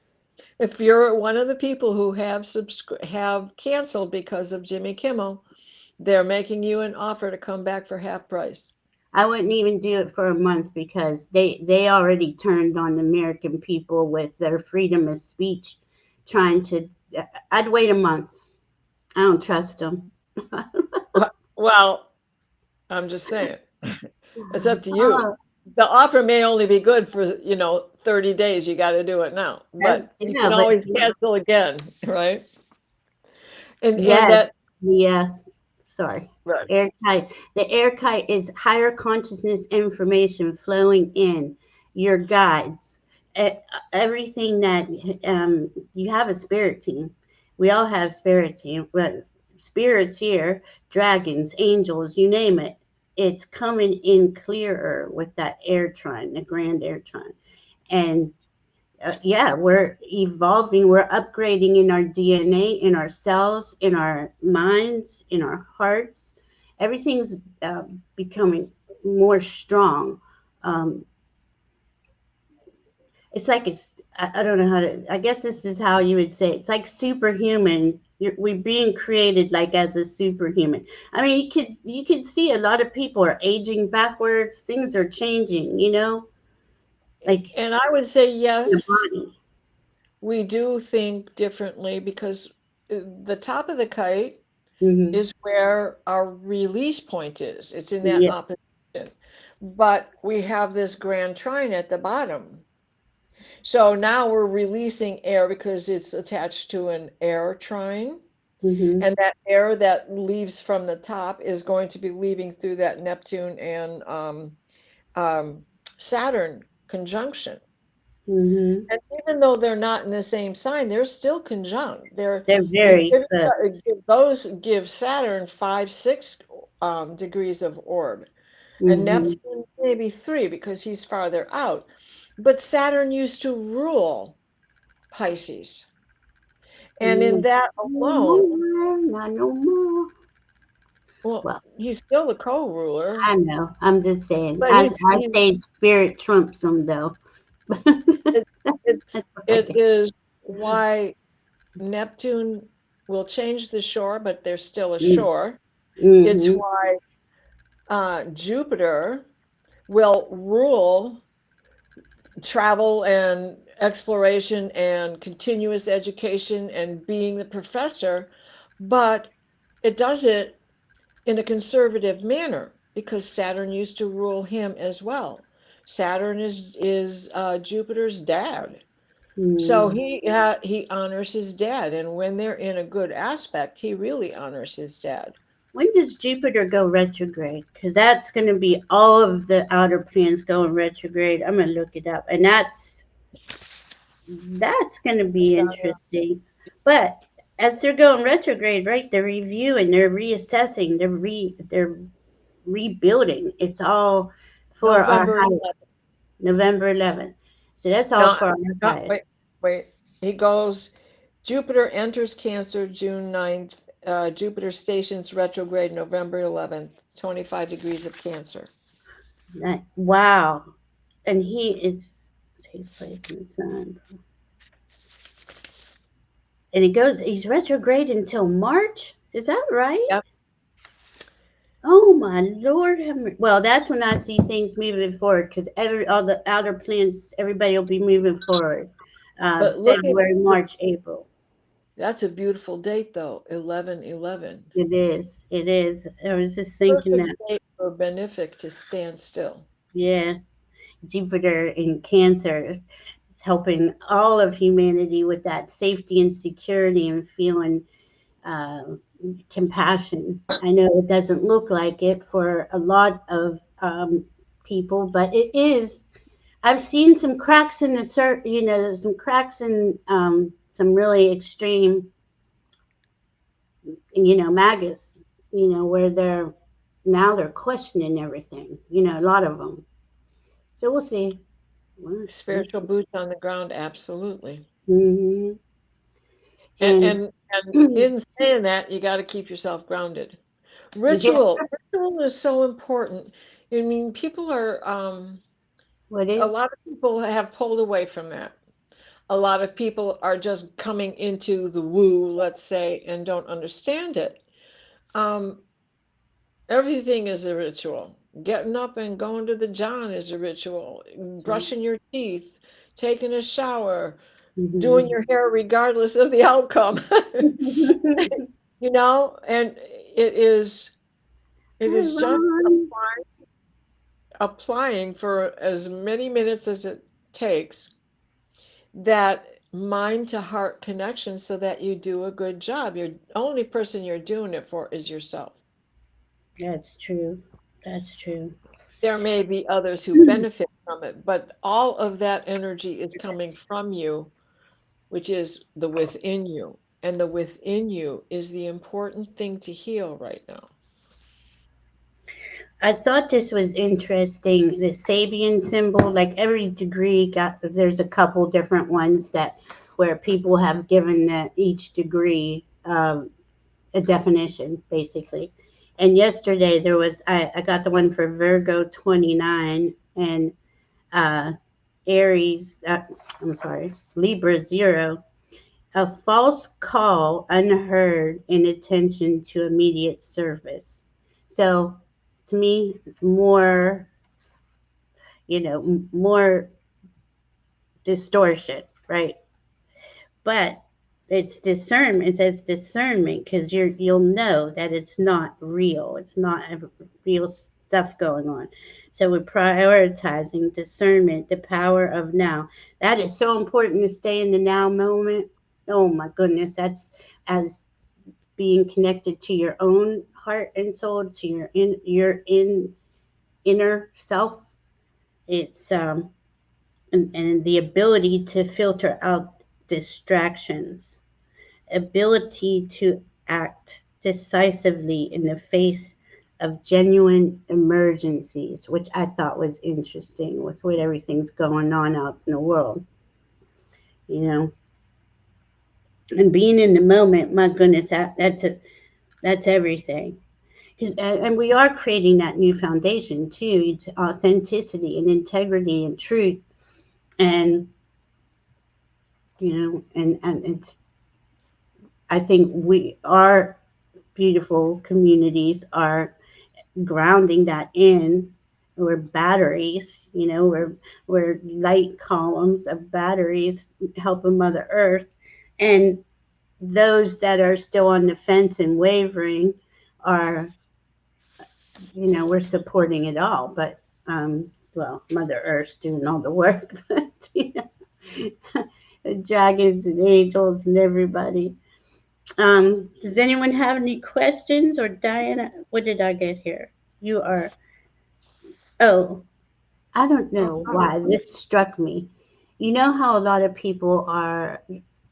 Speaker 2: If you're one of the people who have canceled because of Jimmy Kimmel, they're making you an offer to come back for half price.
Speaker 1: I wouldn't even do it for a month because they already turned on the American people with their freedom of speech, trying to. I'd wait a month. I don't trust them.
Speaker 2: Well, I'm just saying, it's up to you.
Speaker 1: Oh,
Speaker 2: The offer may only be good for, 30 days. You got to do it now, but you
Speaker 1: yeah,
Speaker 2: can
Speaker 1: but
Speaker 2: always cancel again, right? And
Speaker 1: yes,
Speaker 2: that
Speaker 1: yeah. Sorry.
Speaker 2: right.
Speaker 1: Air kite. The air kite is higher consciousness information flowing in your guides. E- Everything that you have a spirit team. We all have spirit team. But spirits here, dragons, angels, you name it. It's coming in clearer with that air trine, the grand air trine. And yeah, we're evolving, we're upgrading in our DNA, in our cells, in our minds, in our hearts. Everything's becoming more strong. Um, it's like I don't know how to, I guess this is how you would say it. It's like superhuman. We're being created like as a superhuman. I mean, you could see a lot of people are aging backwards. Things are changing, like
Speaker 2: And I would say
Speaker 1: the
Speaker 2: yes,
Speaker 1: body.
Speaker 2: we do think differently because the top of the kite
Speaker 1: Hmm
Speaker 2: is where our release point is. It's in that
Speaker 1: Yeah.
Speaker 2: opposition. But we have this grand trine at the bottom. So now we're releasing air because it's attached to an air trine.
Speaker 1: hmm
Speaker 2: And that air that leaves from the top is going to be leaving through that Neptune and um, Saturn conjunction.
Speaker 1: hmm
Speaker 2: And even though they're not in the same sign, they're still conjunct.
Speaker 1: They're very close.
Speaker 2: Those give Saturn 5, 6 degrees of orb, and
Speaker 1: Hmm
Speaker 2: Neptune maybe 3 because he's farther out. But Saturn used to rule Pisces, and in
Speaker 1: No
Speaker 2: that alone,
Speaker 1: more, not no more.
Speaker 2: well,
Speaker 1: Well,
Speaker 2: he's still the co-ruler,
Speaker 1: I know. I'm just saying.
Speaker 2: but
Speaker 1: I
Speaker 2: he's
Speaker 1: say spirit trumps them though.
Speaker 2: It is why Neptune will change the shore, but there's still a shore. It's
Speaker 1: Mm-hmm.
Speaker 2: why Jupiter will rule travel and exploration and continuous education and being the professor, but it does it in a conservative manner because Saturn used to rule him as well. Saturn is Jupiter's dad. So
Speaker 1: Mm.
Speaker 2: he honors his dad, and when they're in a good aspect, he really honors his dad.
Speaker 1: When does Jupiter go retrograde? Because that's going to be all of the outer planets going retrograde. I'm going to look it up, and that's going to be interesting. But as they're going retrograde, right? They're reviewing, they're reassessing, they're rebuilding. It's all for our
Speaker 2: November
Speaker 1: highest.
Speaker 2: 11th.
Speaker 1: November 11th. So that's all
Speaker 2: No,
Speaker 1: for our
Speaker 2: no,
Speaker 1: highest.
Speaker 2: wait. He goes, Jupiter enters Cancer June 9th. Jupiter stations retrograde November 11th, 25 degrees of Cancer.
Speaker 1: Wow. And he is takes place in the sun. And he's retrograde until March. Is that right?
Speaker 2: Yep.
Speaker 1: Oh my Lord. Well, that's when I see things moving forward because all the outer planets, everybody will be moving forward.
Speaker 2: But look at
Speaker 1: February, March, April.
Speaker 2: that's a beautiful date though, 11/11.
Speaker 1: It is. It is. I was just thinking
Speaker 2: Perfect
Speaker 1: that.
Speaker 2: date for benefic to stand still.
Speaker 1: Yeah. Jupiter in Cancer is helping all of humanity with that safety and security and feeling uh, compassion. I know it doesn't look like it for a lot of people, but it is. I've seen some cracks in the some cracks in some really extreme, magas, where they're questioning everything, a lot of them. So we'll see. We'll
Speaker 2: Spiritual boots on the ground, absolutely.
Speaker 1: hmm
Speaker 2: And
Speaker 1: And
Speaker 2: and and in saying that, you got to keep yourself grounded.
Speaker 1: yeah,
Speaker 2: Ritual is so important. I mean, people are
Speaker 1: what
Speaker 2: a
Speaker 1: is?
Speaker 2: lot of people have pulled away from that. A lot of people are just coming into the woo, let's say, and don't understand it. Um, Everything is a ritual. Getting up and going to the John is a ritual. Brushing your teeth, taking a shower, doing
Speaker 1: Mhm.
Speaker 2: your hair regardless of the outcome. And it is
Speaker 1: Hi,
Speaker 2: just
Speaker 1: Ron.
Speaker 2: applying for as many minutes as it takes that mind to heart connection so that you do a good job. You're the only person you're doing it for is yourself.
Speaker 1: That's true. That's true.
Speaker 2: There may be others who benefit from it, but all of that energy is coming from you, which is the within you. And the within you is the important thing to heal right now.
Speaker 1: I thought this was interesting. The Sabian symbol, like every degree there's a couple different ones that where people have given each degree a definition, basically. And yesterday I got the one for Virgo 29 and uh, Aries, I'm sorry, Libra 0. A false call unheard in attention to immediate service. So to me, more distortion, right? But it's discernment. It says discernment because you'll know that it's not real. It's not real stuff going on. So we're prioritizing discernment, the power of now. That is so important to stay in the now moment. Oh my goodness, that's as being connected to your own heart and soul, to your inner self. It's and the ability to filter out distractions, ability to act decisively in the face of genuine emergencies, which I thought was interesting with what everything's going on out in the world, you know. And being in the moment, my goodness, that's everything. And we are creating that new foundation too, to authenticity and integrity and truth. And and I think our beautiful communities are grounding that in. We're batteries, we're light columns of batteries helping Mother Earth. And those that are still on the fence and wavering are, we're supporting it all. But, well, Mother Earth's doing all the work, but, the dragons and angels and everybody. Does anyone have any questions? Or Diana, what did I get here? You are, oh, I don't know why this struck me. You know how a lot of people are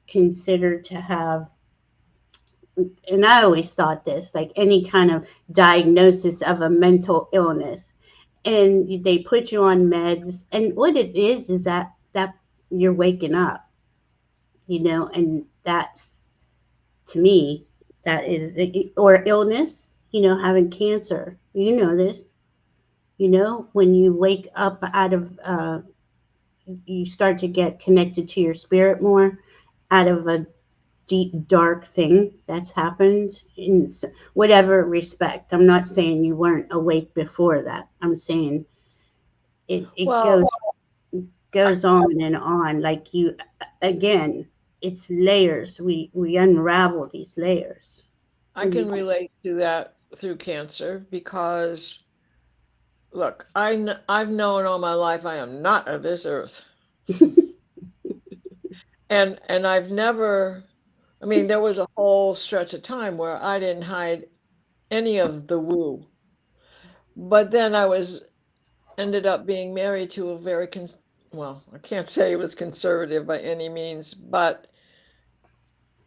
Speaker 1: considered to have, and I always thought this, like any kind of diagnosis of a mental illness, and they put you on meds, and what it is that you're waking up, and that's, to me, that is, or illness, having cancer. This, when you wake up out of, you start to get connected to your spirit more out of a deep, dark thing that's happened in whatever respect. I'm not saying you weren't awake before that. I'm saying it
Speaker 2: Well,
Speaker 1: goes on and on. Like you, again, it's layers. We unravel these layers.
Speaker 2: I can relate to that through cancer because, look, I've known all my life I am not of this earth. And I've never, I mean, there was a whole stretch of time where I didn't hide any of the woo. But then I was ended up being married to a very well, I can't say he was conservative by any means, but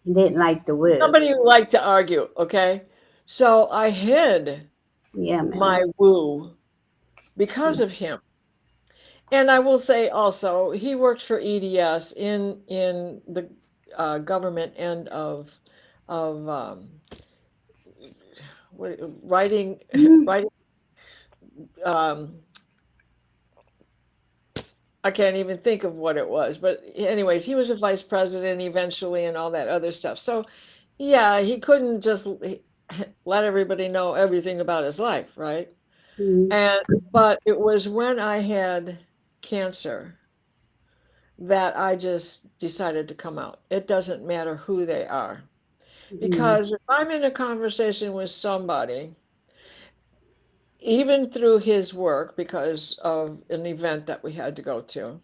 Speaker 1: Didn't like the woo.
Speaker 2: somebody who liked to argue, okay? So I hid
Speaker 1: Yeah, man.
Speaker 2: my woo because of him. And I will say also, he worked for EDS in the government end of writing
Speaker 1: Mm,
Speaker 2: writing. Um, I can't even think of what it was, but anyways, he was a vice president eventually and all that other stuff. So yeah, he couldn't just let everybody know everything about his life, right?
Speaker 1: mm,
Speaker 2: And but it was when I had cancer that I just decided to come out. It doesn't matter who they are.
Speaker 1: mm,
Speaker 2: Because if I'm in a conversation with somebody, even through his work, because of an event that we had to go to,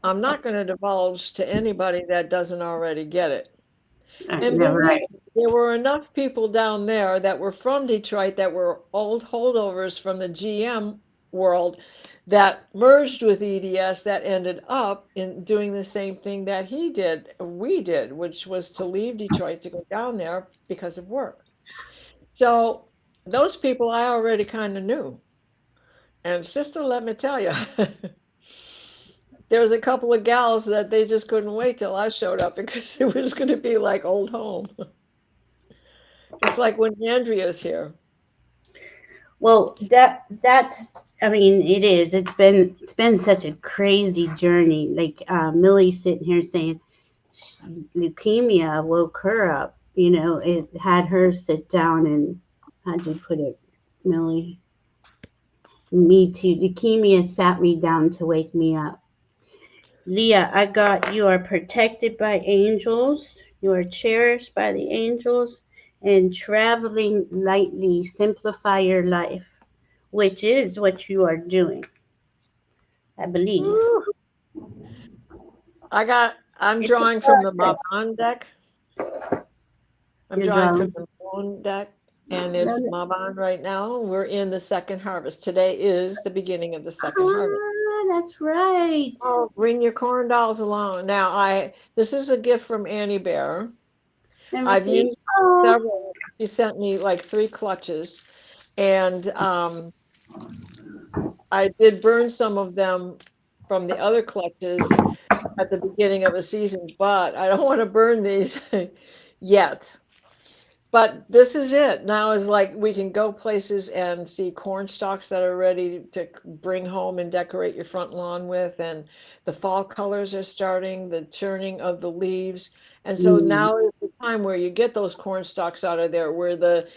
Speaker 2: I'm not going to divulge to anybody that doesn't already get it. And
Speaker 1: no,
Speaker 2: believe
Speaker 1: right.
Speaker 2: me, there were enough people down there that were from Detroit that were old holdovers from the GM world that merged with EDS that ended up in doing the same thing that we did, which was to leave Detroit to go down there because of work. So those people I already kind of knew. And sister, let me tell you, there was a couple of gals that they just couldn't wait till I showed up because it was going to be like old home. It's like when Andrea's here.
Speaker 1: Well, that's, I mean, it is. It's been such a crazy journey. Like, Millie's sitting here saying leukemia woke her up. It had her sit down and, how'd you put it, Millie? Me too. Leukemia sat me down to wake me up. Leah, I got, you are protected by angels. You are cherished by the angels, and traveling lightly simplify your life, which is what you are doing, I believe.
Speaker 2: Woo. I'm
Speaker 1: It's a
Speaker 2: drawing from the
Speaker 1: process.
Speaker 2: Maban deck. I'm
Speaker 1: You're
Speaker 2: drawing from
Speaker 1: drawing.
Speaker 2: the Moon deck, and
Speaker 1: No,
Speaker 2: it's
Speaker 1: no.
Speaker 2: Maban right now. We're in the second harvest. Today is the beginning of the second harvest.
Speaker 1: That's right.
Speaker 2: Oh, bring your corn dolls along. Now, this is a gift from Annie Bear.
Speaker 1: Let me
Speaker 2: I've
Speaker 1: see.
Speaker 2: used
Speaker 1: Oh,
Speaker 2: several. She sent me like 3 clutches, and I did burn some of them from the other clutches at the beginning of the season, but I don't want to burn these yet. But this is it. Now is like we can go places and see corn stalks that are ready to bring home and decorate your front lawn with, and the fall colors are starting, the turning of the leaves. And so
Speaker 1: Mm,
Speaker 2: now is the time where you get those corn stalks out of there, where the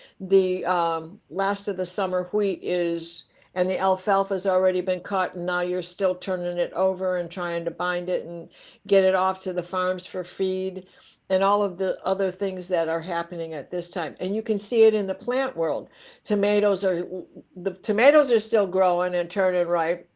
Speaker 2: last of the summer wheat is, and the alfalfa's already been cut, and now you're still turning it over and trying to bind it and get it off to the farms for feed and all of the other things that are happening at this time. And you can see it in the plant world. Tomatoes are the tomatoes are still growing and turning ripe,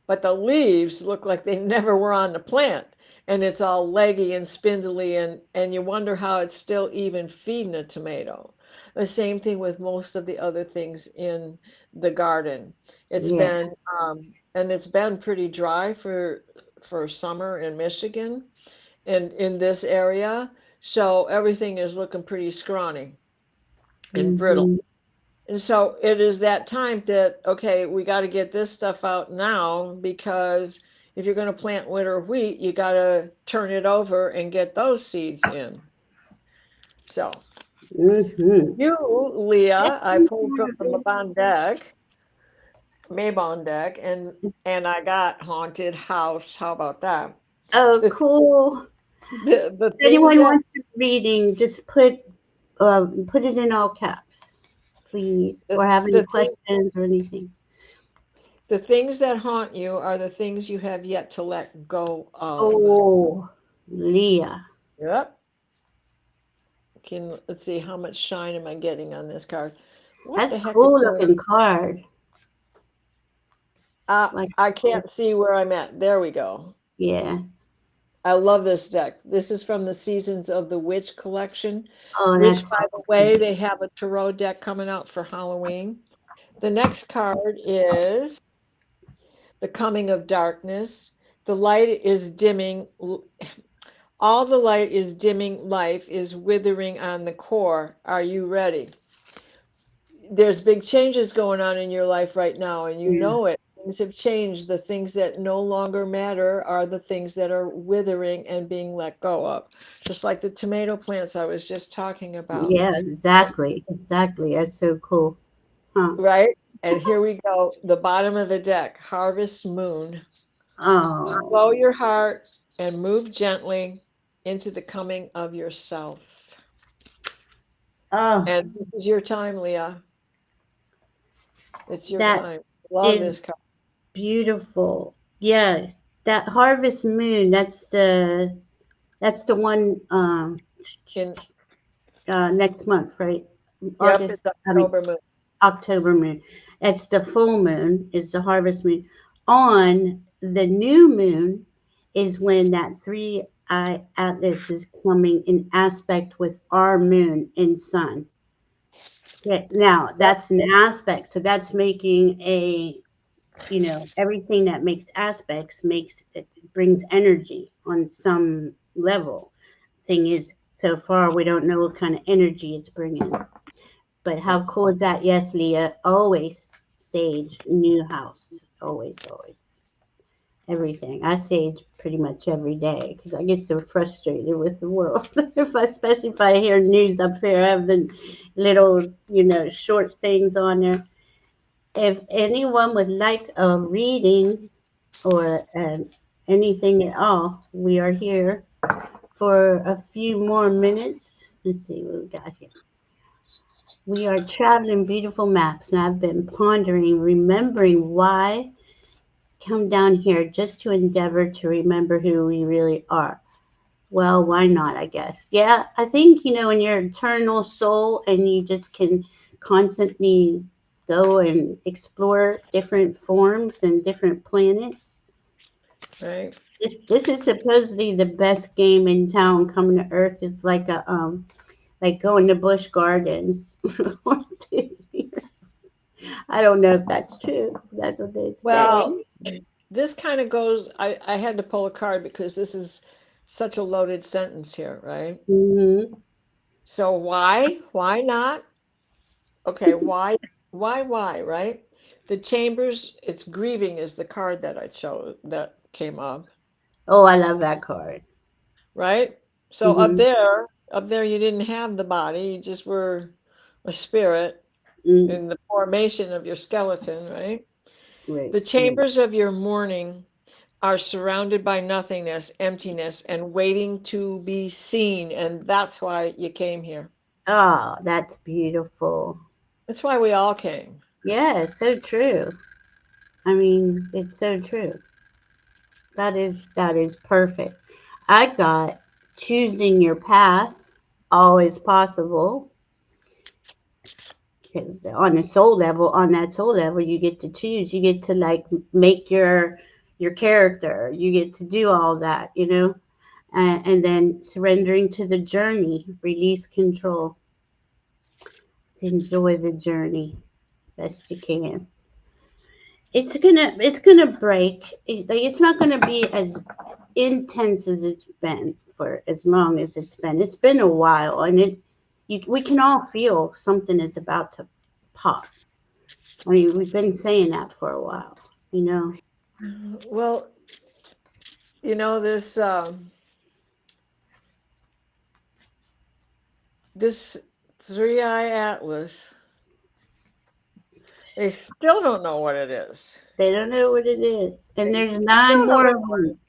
Speaker 2: but the leaves look like they never were on the plant. And it's all leggy and spindly, and you wonder how it's still even feeding a tomato. The same thing with most of the other things in the garden. It's
Speaker 1: yeah.
Speaker 2: been and it's been pretty dry for summer in Michigan in this area. So everything is looking pretty scrawny and brittle.
Speaker 1: Hmm.
Speaker 2: And so it is that time that, okay, we got to get this stuff out now because if you're going to plant winter wheat, you got to turn it over and get those seeds in. So
Speaker 1: Hmm.
Speaker 2: you, Leah, I pulled from the Mabon deck, and I got haunted house. How about that?
Speaker 1: Oh,
Speaker 2: The
Speaker 1: cool.
Speaker 2: the
Speaker 1: If
Speaker 2: things
Speaker 1: anyone
Speaker 2: that
Speaker 1: wants a reading, just put it in all caps, please,
Speaker 2: the,
Speaker 1: or have any
Speaker 2: the thing
Speaker 1: questions or anything.
Speaker 2: The things that haunt you are the things you have yet to let go of.
Speaker 1: Oh, Leah.
Speaker 2: Yep. Let's see how much shine am I getting on this card. What
Speaker 1: That's
Speaker 2: the heck is
Speaker 1: cool
Speaker 2: going
Speaker 1: looking card.
Speaker 2: on?
Speaker 1: Like,
Speaker 2: I can't see where I'm at. There we go.
Speaker 1: yeah.
Speaker 2: I love this deck. This is from the Seasons of the Witch collection,
Speaker 1: Oh,
Speaker 2: which,
Speaker 1: that's
Speaker 2: by the way, they have a tarot deck coming out for Halloween. The next card is the Coming of Darkness. The light is dimming. All the light is dimming, life is withering on the core. Are you ready? There's big changes going on in your life right now, and you
Speaker 1: yeah.
Speaker 2: know it. Things have changed. The things that no longer matter are the things that are withering and being let go of. Just like the tomato plants I was just talking about,
Speaker 1: Yeah, exactly. Exactly. That's so cool. Huh.
Speaker 2: right? And here we go. The bottom of the deck, Harvest Moon.
Speaker 1: Oh.
Speaker 2: Slow your heart and move gently into the coming of yourself.
Speaker 1: Oh,
Speaker 2: And this is your time, Leah. It's your
Speaker 1: that
Speaker 2: time. Love
Speaker 1: is
Speaker 2: this card.
Speaker 1: beautiful. Yeah, that harvest moon, that's the one
Speaker 2: In
Speaker 1: next month, right?
Speaker 2: Yep,
Speaker 1: August,
Speaker 2: it's
Speaker 1: I mean
Speaker 2: October moon.
Speaker 1: October moon. It's the full moon, is the harvest moon. On the new moon is when that three-eye atlas is coming in aspect with our moon and sun. Yeah, now
Speaker 2: Yep.
Speaker 1: that's an aspect. So that's making everything that makes aspects makes it brings energy on some level. Thing is, so far we don't know what kind of energy it's bringing. But how cool is that? Yes, Leah. Always sage new house. Always, always. Everything. I sage pretty much every day because I get so frustrated with the world. Especially if I hear news up here, I have the little, short things on there. If anyone would like a reading or anything at all, we are here for a few more minutes. Let's see what we got here. We are traveling beautiful maps, and I've been pondering, remembering why come down here just to endeavor to remember who we really are. Well, why not, I guess. Yeah, I think, in your eternal soul and you just can constantly go and explore different forms and different planets.
Speaker 2: Right.
Speaker 1: This is supposedly the best game in town. Coming to Earth is like going to Busch Gardens or Disney. I don't know if that's true. That's what they say.
Speaker 2: Well, this kind of goes, I had to pull a card because this is such a loaded sentence here, right?
Speaker 1: Hmm.
Speaker 2: So why? Why not? Okay, why, right? The chambers, it's grieving is the card that I chose that came up,
Speaker 1: Oh, I love that card.
Speaker 2: right? So up
Speaker 1: Hmm.
Speaker 2: there Up there, you didn't have the body, you just were a spirit
Speaker 1: Mm,
Speaker 2: in the formation of your skeleton, right?
Speaker 1: right.
Speaker 2: The chambers of your mourning are surrounded by nothingness, emptiness, and waiting to be seen. And that's why you came here.
Speaker 1: Oh, that's beautiful.
Speaker 2: That's why we all came.
Speaker 1: Yeah, so true. I mean, it's so true. That is perfect. I got choosing your path, all is possible. 'Cause on that soul level, you get to choose. You get to like make your character. You get to do all that, and then surrendering to the journey, release control, enjoy the journey best you can. It's gonna break. It's not gonna be as intense as it's been for as long as it's been. It's been a while, and we can all feel something is about to pop. I mean, we've been saying that for a while, you know.
Speaker 2: Well, this three-eye atlas, they still don't know what it is.
Speaker 1: They don't know what it is, and
Speaker 2: They
Speaker 1: there's nine
Speaker 2: still
Speaker 1: more
Speaker 2: haven't.
Speaker 1: of them.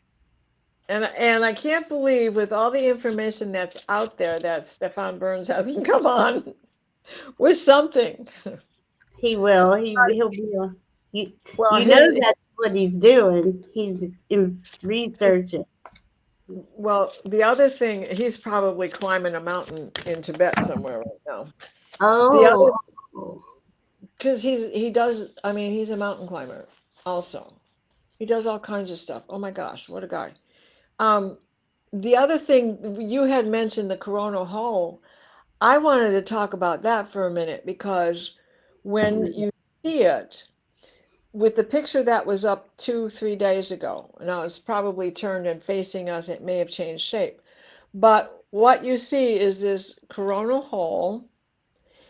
Speaker 2: And I can't believe with all the information that's out there that Stefan Burns hasn't come on with something.
Speaker 1: He will. He'll be. You
Speaker 2: Well,
Speaker 1: you know that's what he's doing. He's researching.
Speaker 2: the other thing, he's probably climbing a mountain in Tibet somewhere right now. The
Speaker 1: Oh,
Speaker 2: other, because he does, I mean, he's a mountain climber also. He does all kinds of stuff. Oh my gosh, what a guy. Um, the other thing, you had mentioned the coronal hole. I wanted to talk about that for a minute because when you see it, with the picture that was up 3 days ago, now it's probably turned and facing us, it may have changed shape. But what you see is this coronal hole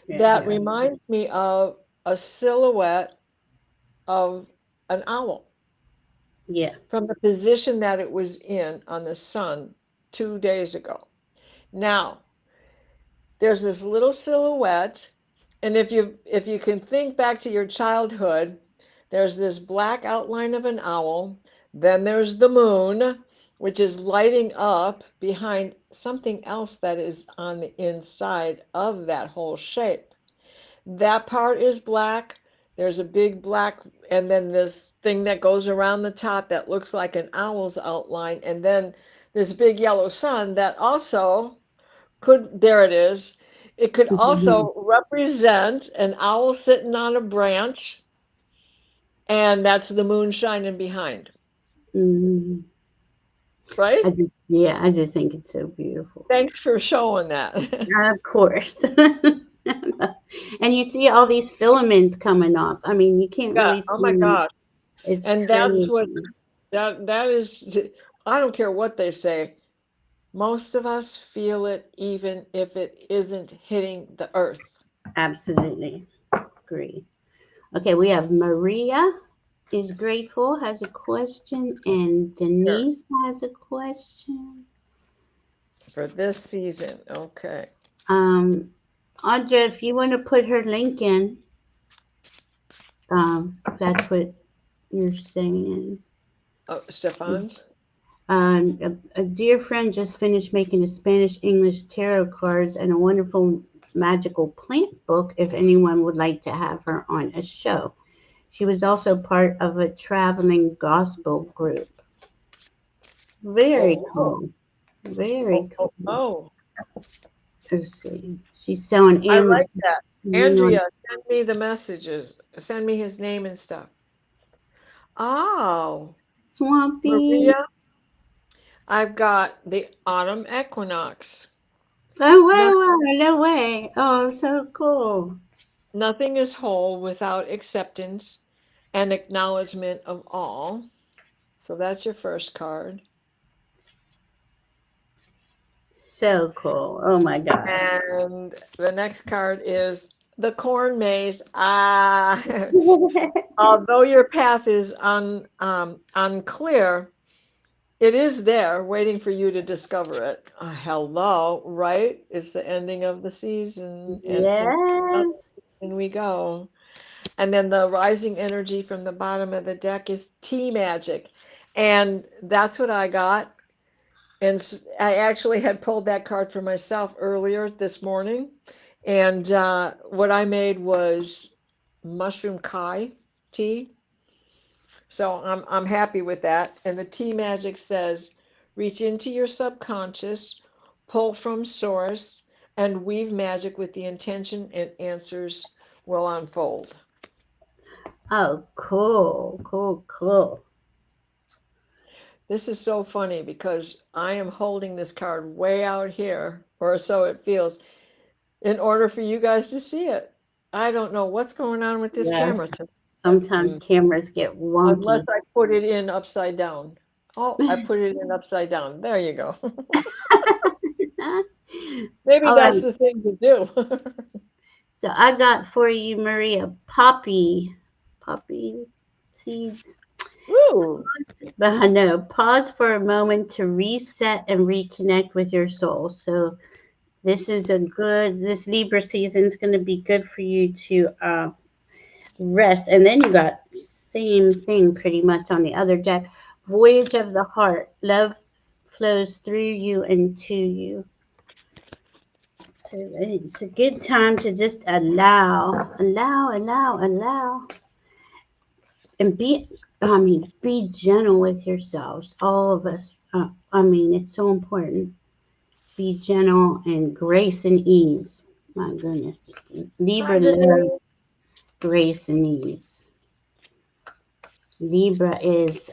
Speaker 2: that
Speaker 1: yeah,
Speaker 2: reminds me of a silhouette of an owl
Speaker 1: yeah.
Speaker 2: from the position that it was in on the sun 2 days ago. Now, there's this little silhouette, and if you can think back to your childhood, there's this black outline of an owl, then there's the moon, which is lighting up behind something else that is on the inside of that whole shape. That part is black. There's a big black, and then this thing that goes around the top that looks like an owl's outline, and then this big yellow sun that also could, there it is. It could also represent an owl sitting on a branch, and that's the moon shining behind,
Speaker 1: Mhm.
Speaker 2: right?
Speaker 1: I just think it's so beautiful.
Speaker 2: Thanks for showing that.
Speaker 1: Of course. And you see all these filaments coming off. I mean, you can't
Speaker 2: Yeah.
Speaker 1: really see
Speaker 2: Oh my
Speaker 1: them.
Speaker 2: gosh.
Speaker 1: It's
Speaker 2: And that's
Speaker 1: crazy.
Speaker 2: what that is. I don't care what they say. Most of us feel it even if it isn't hitting the earth.
Speaker 1: Absolutely agree. Okay, we have Maria is grateful, has a question, and
Speaker 2: Here
Speaker 1: Denise has a question.
Speaker 2: for this season. Okay.
Speaker 1: Um, Audra, if you want to put her link in, that's what you're saying.
Speaker 2: Oh, Stefan's.
Speaker 1: A dear friend just finished making a Spanish English tarot cards and a wonderful magical plant book if anyone would like to have her on a show. She was also part of a traveling gospel group. Very
Speaker 2: Oh,
Speaker 1: cool.
Speaker 2: oh,
Speaker 1: Very
Speaker 2: oh,
Speaker 1: cool.
Speaker 2: oh.
Speaker 1: Let's see. She's selling
Speaker 2: I
Speaker 1: Amazon.
Speaker 2: like that. Andrea, send me the messages. Send me his name and stuff. Oh,
Speaker 1: Swampy.
Speaker 2: Maria, I've got the autumn equinox.
Speaker 1: Oh,
Speaker 2: No,
Speaker 1: wow, wow, no way. Oh, so cool.
Speaker 2: nothing is whole without acceptance and acknowledgement of all. So that's your first card.
Speaker 1: So cool. Oh my gosh.
Speaker 2: And the next card is the corn maze. Ah, although your path is unclear, It is there waiting for you to discover it. Hello, right? It's the ending of the season, and into another
Speaker 1: Yes.
Speaker 2: season we go. And then the rising energy from the bottom of the deck is tea magic. And that's what I got. And I actually had pulled that card for myself earlier this morning. And what I made was mushroom kai tea. So I'm happy with that. And the tea magic says, reach into your subconscious, pull from source, and weave magic with the intention and answers will unfold.
Speaker 1: Oh, cool, cool, cool.
Speaker 2: This is so funny because I am holding this card way out here, or so it feels, in order for you guys to see it. I don't know what's going on with this
Speaker 1: Yeah.
Speaker 2: camera but,
Speaker 1: Sometimes cameras get
Speaker 2: unless
Speaker 1: wonky.
Speaker 2: I put it in upside down. Oh, I put it in upside down. There you go. Maybe
Speaker 1: All
Speaker 2: that's
Speaker 1: right.
Speaker 2: the thing to do.
Speaker 1: So I got for you, Maria, poppy seeds.
Speaker 2: Woo!
Speaker 1: I know. Pause for a moment to reset and reconnect with your soul. So this Libra season is going to be good for you to rest. And then you got same thing pretty much on the other deck. Voyage of the heart. Love flows through you and to you. So it's a good time to just allow, and be gentle with yourselves. All of us. It's so important. Be gentle and grace and ease. My goodness.
Speaker 2: Hi,
Speaker 1: Libra loves
Speaker 2: Denise.
Speaker 1: grace and ease. Libra is,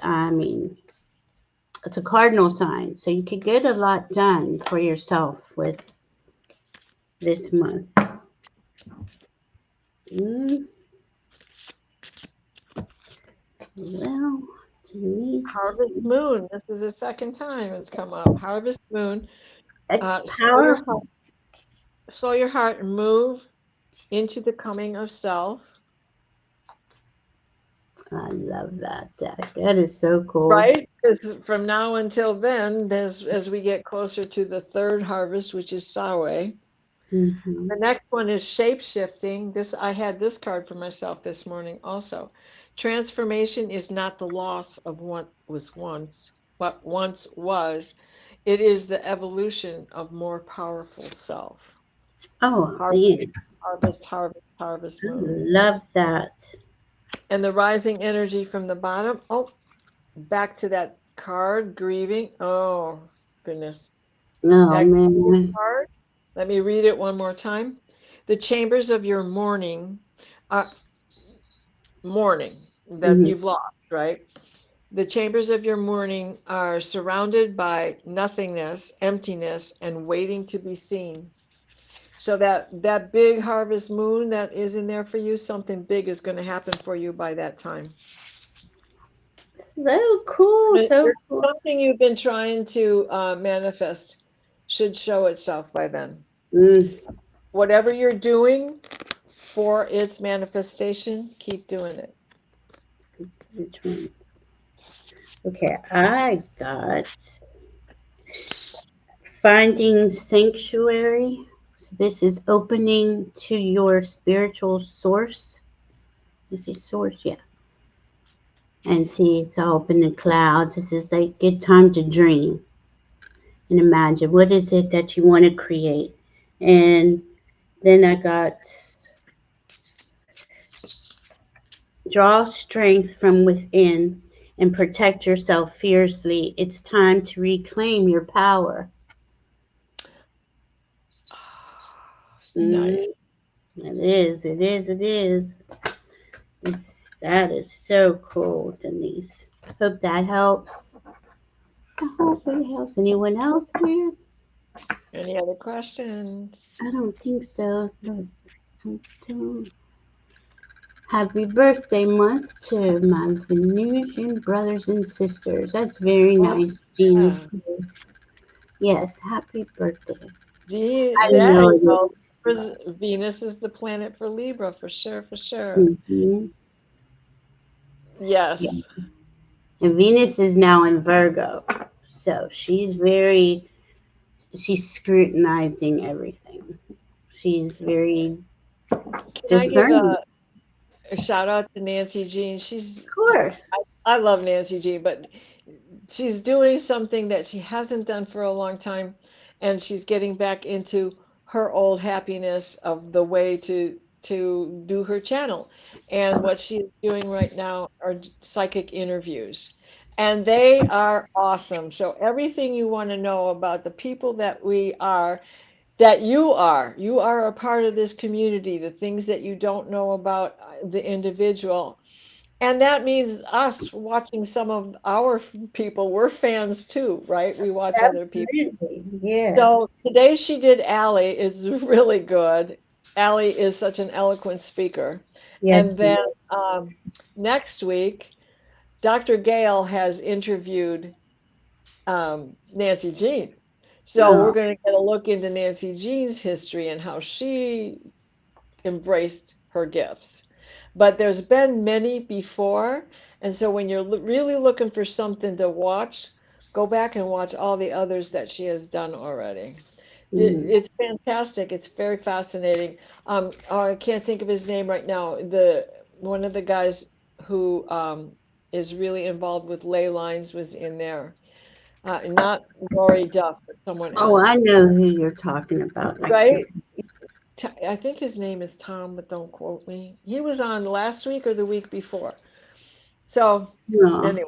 Speaker 1: it's a cardinal sign. So you could get a lot done for yourself with this month. Mm, well, Denise,
Speaker 2: Harvest Moon. This is the second time it's come up. Harvest Moon.
Speaker 1: it's
Speaker 2: Slow your
Speaker 1: powerful.
Speaker 2: heart. Slow your heart and move into the coming of self.
Speaker 1: I love that deck. That is so cool.
Speaker 2: Right? Because from now until then, as we get closer to the third harvest, which is Sawe,
Speaker 1: Hmm.
Speaker 2: the next one is shape shifting. This I had this card for myself this morning also. Transformation is not the loss of what once was. It is the evolution of more powerful self.
Speaker 1: Oh,
Speaker 2: Harvest,
Speaker 1: man.
Speaker 2: harvest, harvest, harvest
Speaker 1: I
Speaker 2: moon.
Speaker 1: love that.
Speaker 2: And the rising energy from the bottom. Oh, back to that card, grieving. Oh, goodness.
Speaker 1: Oh,
Speaker 2: That grieving
Speaker 1: man.
Speaker 2: card. Let me read it one more time. The chambers of your mourning that
Speaker 1: Hmm.
Speaker 2: you've lost, right? The chambers of your mourning are surrounded by nothingness, emptiness, and waiting to be seen. So that big harvest moon that is in there for you, something big is going to happen for you by that time.
Speaker 1: So cool. So cool.
Speaker 2: Something you've been trying to manifest should show itself by then.
Speaker 1: Mm,
Speaker 2: Whatever you're doing for its manifestation, keep doing it.
Speaker 1: which one? Okay, I got Finding Sanctuary. So this is opening to your spiritual source. This is source, yeah. And see, it's all up in the clouds. This is a good time to dream and imagine what is it that you want to create. And then I got draw strength from within and protect yourself fiercely. It's time to reclaim your power.
Speaker 2: Nice.
Speaker 1: Mm, it is, it is, it is. That is so cool, Denise. Hope that helps. I hope it helps. Anyone else here?
Speaker 2: Any other questions?
Speaker 1: I don't think so. No, I don't. Happy birthday month to my Venusian brothers and sisters. That's very
Speaker 2: Oh,
Speaker 1: nice, Venus.
Speaker 2: yeah.
Speaker 1: Yes, happy birthday. I
Speaker 2: There
Speaker 1: know
Speaker 2: you
Speaker 1: it
Speaker 2: go.
Speaker 1: is.
Speaker 2: Venus is the planet for Libra, for sure, for sure.
Speaker 1: Hmm. Yeah.
Speaker 2: Yes.
Speaker 1: And Venus is now in Virgo. So she's scrutinizing everything. She's very
Speaker 2: Can I give
Speaker 1: discerning.
Speaker 2: a shout out to Nancy Jean?
Speaker 1: Of course.
Speaker 2: I love Nancy Jean, but she's doing something that she hasn't done for a long time, and she's getting back into her old happiness of the way to do her channel. And what she's doing right now are psychic interviews. And they are awesome. So everything you want to know about the people that we are, that you are a part of this community, the things that you don't know about the individual, and that means us watching some of our people. We're fans too, right? We watch other people.
Speaker 1: Absolutely. Yeah.
Speaker 2: So today she did Allie. It's really good. Allie is such an eloquent speaker.
Speaker 1: Yes.
Speaker 2: And then next week, Dr. Gale has interviewed Nancy Jean. So
Speaker 1: Oh.
Speaker 2: we're going to get a look into Nancy Jean's history and how she embraced her gifts. But there's been many before, and so when you're really looking for something to watch, go back and watch all the others that she has done already.
Speaker 1: Mhm.
Speaker 2: It's fantastic. It's very fascinating. Oh, I can't think of his name right now. The one of the guys who is really involved with ley lines was in there. Not Rory Duff, but someone
Speaker 1: Oh, I
Speaker 2: else.
Speaker 1: know who you're talking about. I can't.
Speaker 2: Right? I think his name is Tom, but don't quote me. He was on last week or the week before. So
Speaker 1: No.
Speaker 2: anyway,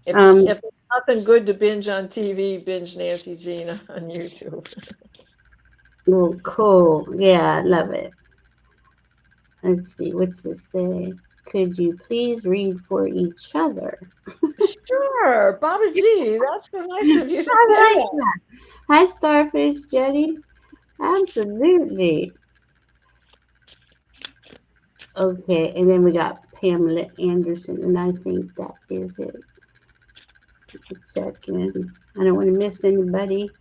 Speaker 2: if
Speaker 1: Um.
Speaker 2: it's nothing good to binge on TV, binge Nancy Jean on YouTube.
Speaker 1: Well, cool. Yeah, I love it. Let's see. What's this say? Could you please read for each other?
Speaker 2: Sure, Baba G, that's so nice of you to say
Speaker 1: I like
Speaker 2: that.
Speaker 1: that. Hi, Starfish Jetty. Absolutely. Okay, and then we got Pamela Anderson, and I think that is it. Check in. I don't want to miss anybody.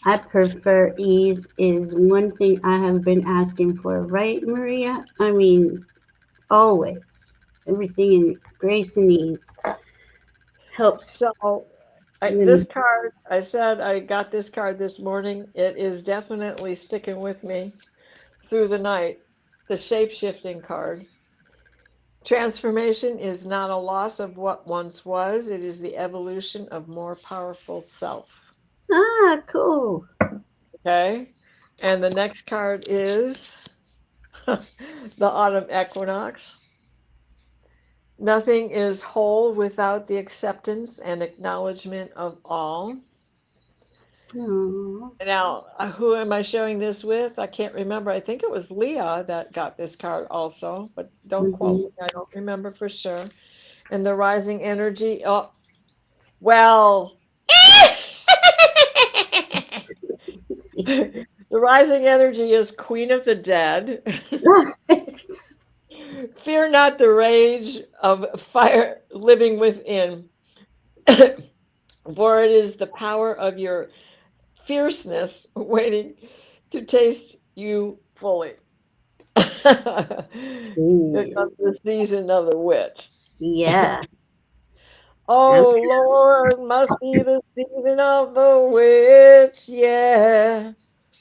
Speaker 1: I prefer ease is one thing I have been asking for, right, Maria? I mean, always. Everything in grace and ease helps
Speaker 2: So this
Speaker 1: limit.
Speaker 2: card, I said I got this card this morning. It is definitely sticking with me through the night. The shape-shifting card. Transformation is not a loss of what once was, it is the evolution of more powerful self.
Speaker 1: Ah, cool.
Speaker 2: Okay? And the next card is the autumn equinox. Nothing is whole without the acceptance and acknowledgement of all.
Speaker 1: Aw.
Speaker 2: Now, who am I showing this with? I can't remember. I think it was Leah that got this card also, but don't quote
Speaker 1: Mhm.
Speaker 2: me. I don't remember for sure. And the rising energy. Oh, well, the rising energy is Queen of the Dead. Fear not the rage of fire living within, for it is the power of your fierceness waiting to taste you fully. Here
Speaker 1: Jeez.
Speaker 2: comes the season of the witch.
Speaker 1: Yeah.
Speaker 2: Oh Lord, must be the season of the witch, yeah.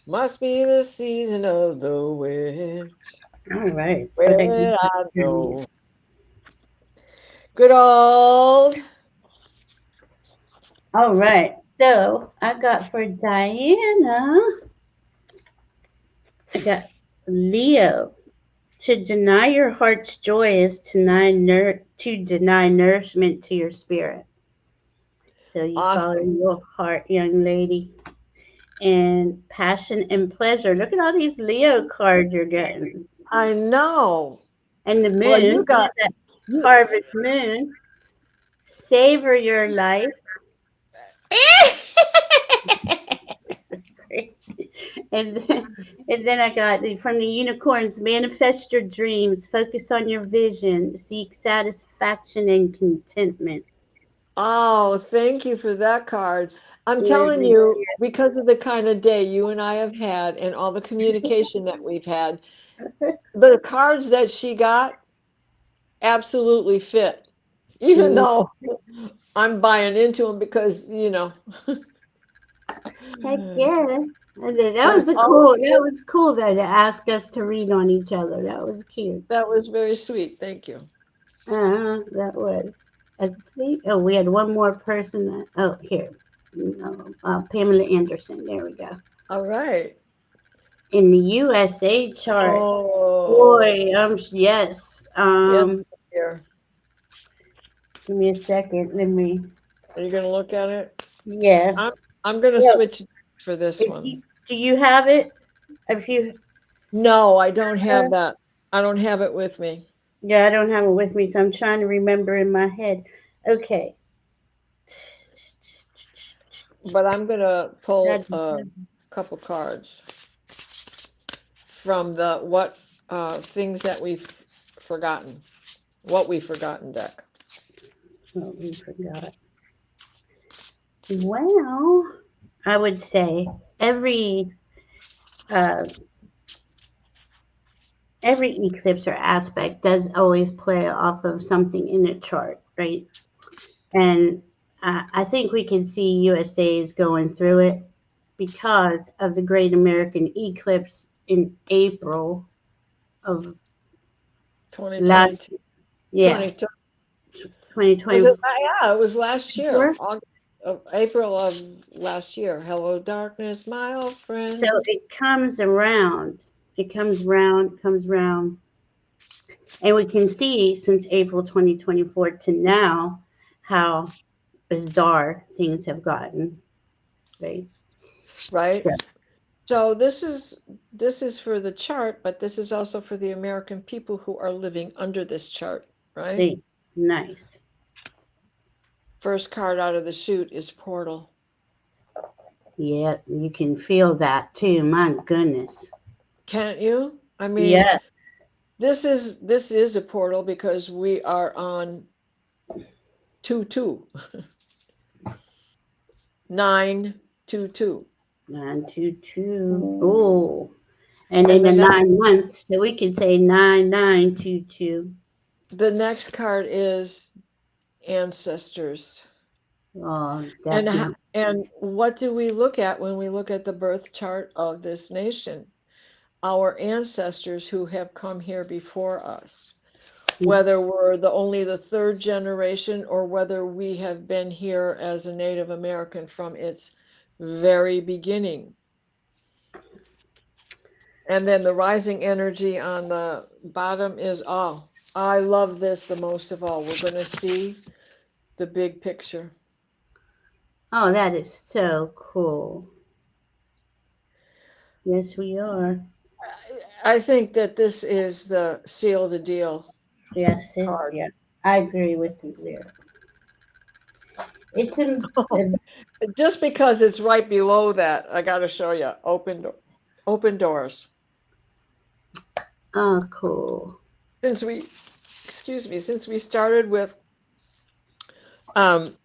Speaker 2: Must be the season of the witch.
Speaker 1: All right. So they
Speaker 2: Well, I know. Good old.
Speaker 1: all right. So I got for Diana, I got Leo. To deny your heart's joy is to deny nourishment to your spirit. So you follow
Speaker 2: Awesome.
Speaker 1: your heart, young lady. And passion and pleasure. Look at all these Leo cards you're getting.
Speaker 2: I know.
Speaker 1: And the
Speaker 2: Well, you
Speaker 1: moon,
Speaker 2: got
Speaker 1: that
Speaker 2: you.
Speaker 1: harvest moon. Savor your life. And then, and then I got from the unicorns, manifest your dreams, focus on your vision, seek satisfaction and contentment.
Speaker 2: Oh, thank you for that card. I'm
Speaker 1: Where's
Speaker 2: telling you, because of the kind of day you and I have had and all the communication that we've had, the cards that she got absolutely fit. even though I'm buying into them because, you know.
Speaker 1: Heck yeah. And then
Speaker 2: But it's
Speaker 1: that was cool that they asked us to read on each other. That was cute.
Speaker 2: that was very sweet. Thank you.
Speaker 1: That was. I think, oh, we had one more person. Oh, here. No, Pamela Anderson. There we go.
Speaker 2: All right.
Speaker 1: In the USA chart.
Speaker 2: Oh,
Speaker 1: Boy, yes.
Speaker 2: yes, here.
Speaker 1: Give me a second. Let me.
Speaker 2: Are you going to look at it?
Speaker 1: Yeah.
Speaker 2: I'm I'm going to
Speaker 1: Well,
Speaker 2: switch for this
Speaker 1: if
Speaker 2: one.
Speaker 1: you do you have it? If you
Speaker 2: No, I don't have that. I don't have it with me.
Speaker 1: Yeah, I don't have it with me, so I'm trying to remember in my head. Okay.
Speaker 2: But I'm going to pull
Speaker 1: That,
Speaker 2: a couple cards from the what things that we've forgotten. What we've forgotten deck.
Speaker 1: oh, we forgot. Well, I would say every uh, every eclipse or aspect does always play off of something in a chart, right? And I think we can see USA is going through it because of the Great American Eclipse in April of last
Speaker 2: 2022.
Speaker 1: yeah
Speaker 2: Was it?
Speaker 1: 2024.
Speaker 2: Yeah, it was last year, August, April of last year. Hello, darkness, my old
Speaker 1: So
Speaker 2: friend.
Speaker 1: it comes around. It comes round. And we can see since April 2024 to now how bizarre things have gotten, right?
Speaker 2: Right.
Speaker 1: Yeah.
Speaker 2: So this is for the chart, but this is also for the American people who are living under this chart, right?
Speaker 1: See, nice.
Speaker 2: First card out of the chute is Portal.
Speaker 1: Yeah, you can feel that too. My goodness.
Speaker 2: Can't you? I mean,
Speaker 1: Yeah.
Speaker 2: this is a portal because we are on 2-2. 9-2-2.
Speaker 1: 922. Oh. And in
Speaker 2: And
Speaker 1: the 9 months, so we can say 9922.
Speaker 2: the next card is ancestors.
Speaker 1: Oh,
Speaker 2: And
Speaker 1: definitely.
Speaker 2: and what do we look at when we look at the birth chart of this nation? Our ancestors who have come here before us. Whether we're only the third generation or whether we have been here as a Native American from its very beginning. And then the rising energy on the bottom is all. I love this the most of all. We're going to see the big picture.
Speaker 1: Oh, that is so cool. Yes, we are.
Speaker 2: I think that this is the seal the deal
Speaker 1: Yes,
Speaker 2: card.
Speaker 1: yeah. I agree with you there. It's in.
Speaker 2: Just because it's right below that, I got to show you open doors.
Speaker 1: Oh, cool.
Speaker 2: Since we, excuse me, since we started with um,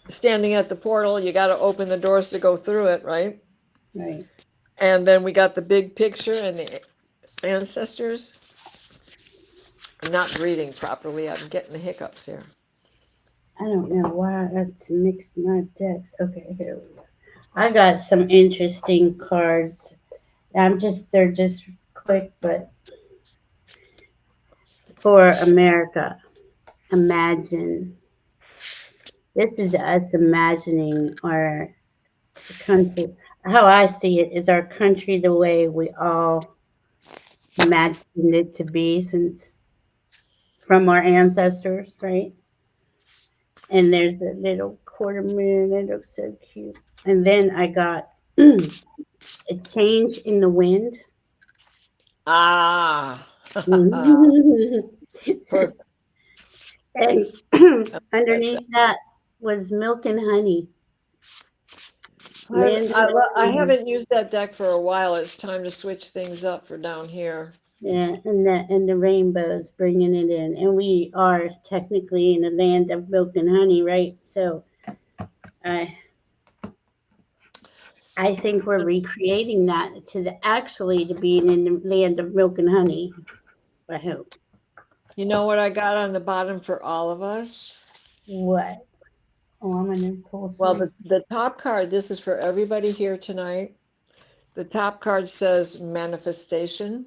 Speaker 2: standing at the portal, you got to open the doors to go through it, right?
Speaker 1: Right.
Speaker 2: And then we got the big picture and the ancestors. I'm not breathing properly. I'm getting the hiccups here.
Speaker 1: I don't know why that's mixed my decks. Okay, here we go. I got some interesting cards. They're just quick, but for America, imagine. This is us imagining our country. How I see it is our country the way we all imagined it to be since from our ancestors, right? And there's a little quarter moon. It looks so cute. And then I got a change in the wind.
Speaker 2: Ah, perfect.
Speaker 1: And
Speaker 2: Like that.
Speaker 1: underneath that was milk and honey. Land of milk
Speaker 2: I
Speaker 1: and honey.
Speaker 2: haven't used that deck for a while. It's time to switch things up for down here.
Speaker 1: Yeah, and the rainbows bringing it in. And we are technically in a land of milk and honey, right? So I I think we're recreating that to being in the land of milk and honey. I hope.
Speaker 2: You know what I got on the bottom for all of us?
Speaker 1: What? Oh, I'm gonna pull
Speaker 2: Well,
Speaker 1: some.
Speaker 2: the top card, this is for everybody here tonight. The top card says manifestation.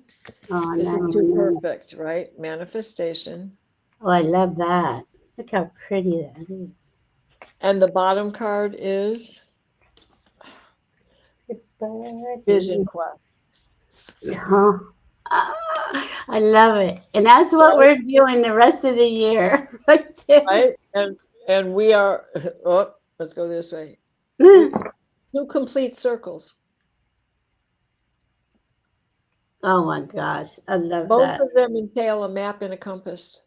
Speaker 1: Oh,
Speaker 2: This is
Speaker 1: nice.
Speaker 2: too perfect, right? Manifestation.
Speaker 1: Oh, I love that. Look how pretty that is.
Speaker 2: And the bottom card is
Speaker 1: The
Speaker 2: Vision
Speaker 1: button.
Speaker 2: Quest,
Speaker 1: Huh? Ah, I love it. And that's what
Speaker 2: right?
Speaker 1: we're doing the rest of the year. Right there.
Speaker 2: Right? And we are, oh, let's go this way. We two complete circles.
Speaker 1: Oh my gosh. I love
Speaker 2: Both
Speaker 1: that.
Speaker 2: of them entail a map and a compass.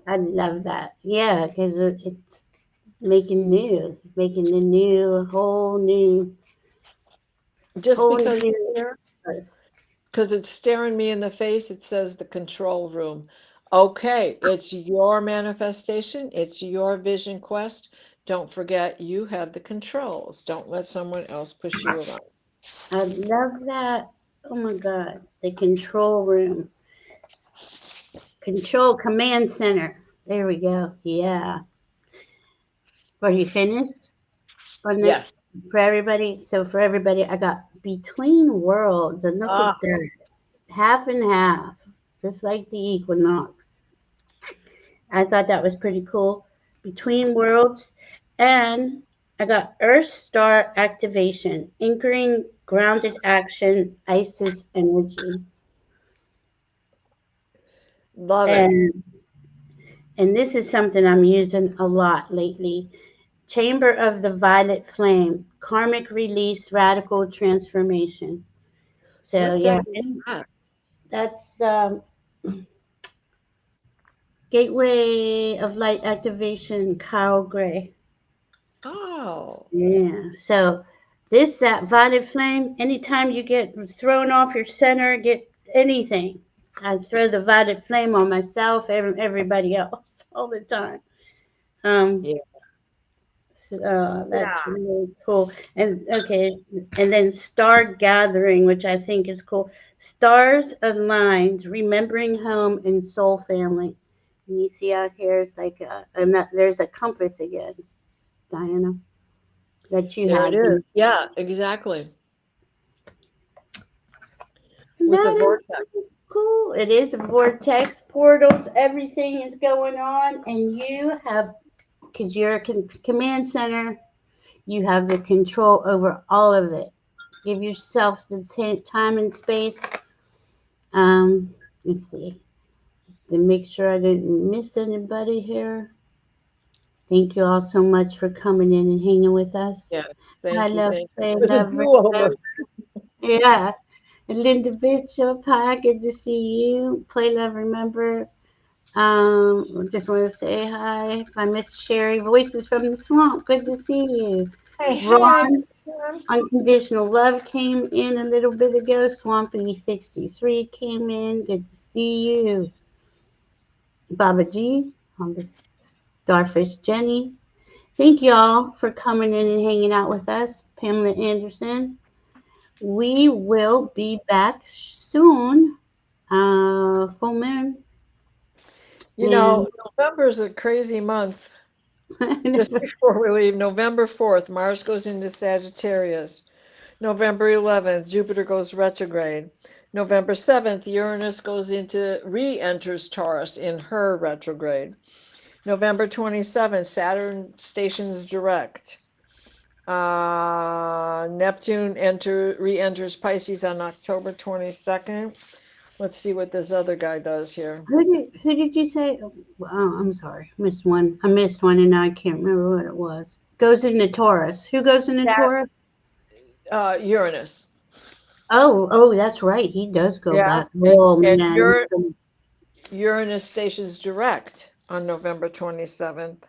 Speaker 1: I love that. Yeah, because it's making the new,
Speaker 2: Just
Speaker 1: whole
Speaker 2: because
Speaker 1: new earth.
Speaker 2: it's staring me in the face, it says the control room. Okay, it's your manifestation, it's your vision quest. Don't forget you have the controls. Don't let someone else push you around.
Speaker 1: I love that. Oh my God. The control room. Control command center. There we go. Yeah. Are you finished on the
Speaker 2: Yes.
Speaker 1: for everybody? So for everybody, I got between worlds, and look
Speaker 2: Ah,
Speaker 1: at that, half and half, just like the equinox. I thought that was pretty cool. Between worlds, and I got Earth Star activation, anchoring grounded action, Isis energy,
Speaker 2: love it.
Speaker 1: and this is something I'm using a lot lately. Chamber of the Violet Flame, karmic release, radical transformation. So
Speaker 2: What deck
Speaker 1: yeah,
Speaker 2: is that?
Speaker 1: that's Gateway of Light activation, Kyle Gray.
Speaker 2: Oh,
Speaker 1: Yeah. So this that violet flame. Anytime you get thrown off your center, get anything, I throw the violet flame on myself, everybody else, all the time. Um,
Speaker 2: yeah.
Speaker 1: so,
Speaker 2: Yeah.
Speaker 1: that's really cool. And okay, and then star gathering, which I think is cool. Stars aligned, remembering home and soul family. And you see out here, it's like there's a compass again, Diana, that you
Speaker 2: There it
Speaker 1: have.
Speaker 2: is. Yeah, exactly. With the
Speaker 1: That is
Speaker 2: vortex.
Speaker 1: so cool. It is a vortex, portals, everything is going on, and you have, because you're a command center, you have the control over all of it. Give yourself the time and space. Let's see, to make sure I didn't miss anybody here. Thank you all so much for coming in and hanging with us.
Speaker 2: Yeah.
Speaker 1: I
Speaker 2: Thank you.
Speaker 1: love,
Speaker 2: Thank you.
Speaker 1: I
Speaker 2: With a
Speaker 1: love,
Speaker 2: do-over.
Speaker 1: yeah. And Linda Bishop, hi, good to see you. Play, love, remember. Just want to say hi. If I miss Sherry, Voices from the Swamp, good to see you.
Speaker 2: Hey, hey.
Speaker 1: Ron, Unconditional Love came in a little bit ago. Swampy63 came in, good to see you. Baba G, on the Starfish Jenny. Thank y'all for coming in and hanging out with us. Pamela Anderson. We will be back soon. Full moon.
Speaker 2: You
Speaker 1: And
Speaker 2: know, November is a crazy month. Just before we leave, November 4th, Mars goes into Sagittarius. November 11th, Jupiter goes retrograde. November 7th, Uranus goes into re-enters Taurus in her retrograde. November 27th, Saturn stations direct. Neptune re-enters Pisces on October 22nd. Let's see what this other guy does here.
Speaker 1: who did you say? Oh, I'm sorry, missed one. I missed one, and now I can't remember what it was. Goes into Taurus. Who goes into Taurus?
Speaker 2: Uranus.
Speaker 1: Oh, that's right. He does go
Speaker 2: Yeah,
Speaker 1: back. Oh
Speaker 2: and
Speaker 1: man.
Speaker 2: Uranus stations direct on November 27th,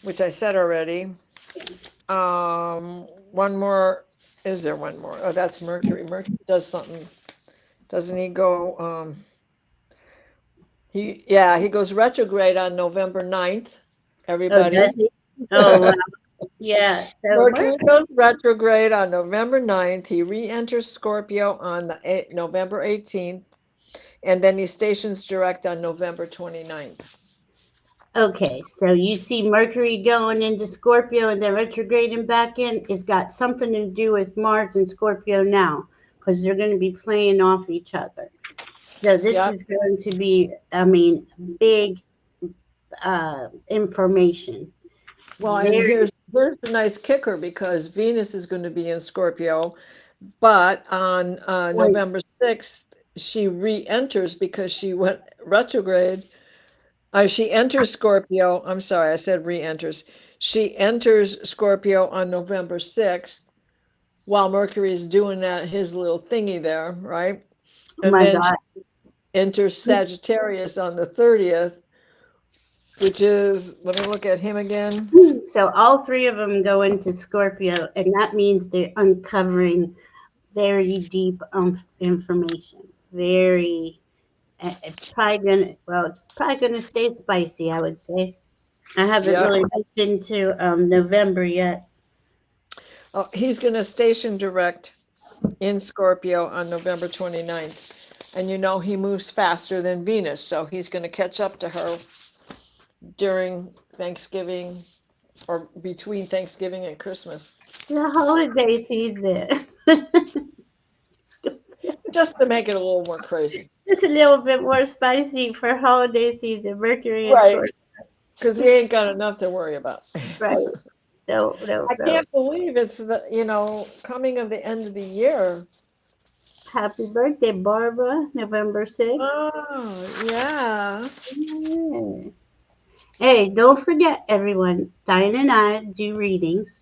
Speaker 2: which I said already. One more. Is there one more? Oh, that's Mercury. Mercury does something. Doesn't he go? He goes retrograde on November 9th.
Speaker 1: Oh,
Speaker 2: Everybody.
Speaker 1: does he? Oh, wow. Yeah. So
Speaker 2: Mercury
Speaker 1: Mercury.
Speaker 2: goes retrograde on November 9th. He re-enters Scorpio on November 18th, and then he stations direct on November 29th.
Speaker 1: Okay, so you see Mercury going into Scorpio and then retrograding back in. It's got something to do with Mars and Scorpio now because they're going to be playing off each other. So this
Speaker 2: Yeah.
Speaker 1: is going to be, I mean, big information.
Speaker 2: Well, and
Speaker 1: Very,
Speaker 2: here's the nice kicker because Venus is going to be in Scorpio, but on
Speaker 1: wait,
Speaker 2: November 6th, she re-enters because she went retrograde. She enters Scorpio. I'm sorry, I said re-enters. She enters Scorpio on November 6th while Mercury is doing that his little thingy there, right?
Speaker 1: oh
Speaker 2: And
Speaker 1: my
Speaker 2: then she
Speaker 1: God.
Speaker 2: enters Sagittarius on the 30th, which is, let me look at him again.
Speaker 1: So all three of them go into Scorpio, and that means they're uncovering very deep information. Very, it's probably gonna, well, it's probably gonna stay spicy, I would say. I haven't
Speaker 2: Yeah.
Speaker 1: really looked into November yet.
Speaker 2: Oh, he's going to station direct in Scorpio on November 29th. And you know he moves faster than Venus, so he's going to catch up to her during Thanksgiving or between Thanksgiving and Christmas,
Speaker 1: The holiday season.
Speaker 2: just to make it a little more crazy.
Speaker 1: It's a little bit more spicy for holiday season. Mercury and
Speaker 2: Right,
Speaker 1: Scorpio.
Speaker 2: because we ain't got enough to worry about.
Speaker 1: Right. No, no,
Speaker 2: I
Speaker 1: no.
Speaker 2: can't believe it's the, coming of the end of the year.
Speaker 1: Happy birthday, Barbara. November 6th.
Speaker 2: Oh, yeah.
Speaker 1: Yeah. Hey, don't forget, everyone. Diane and I do readings,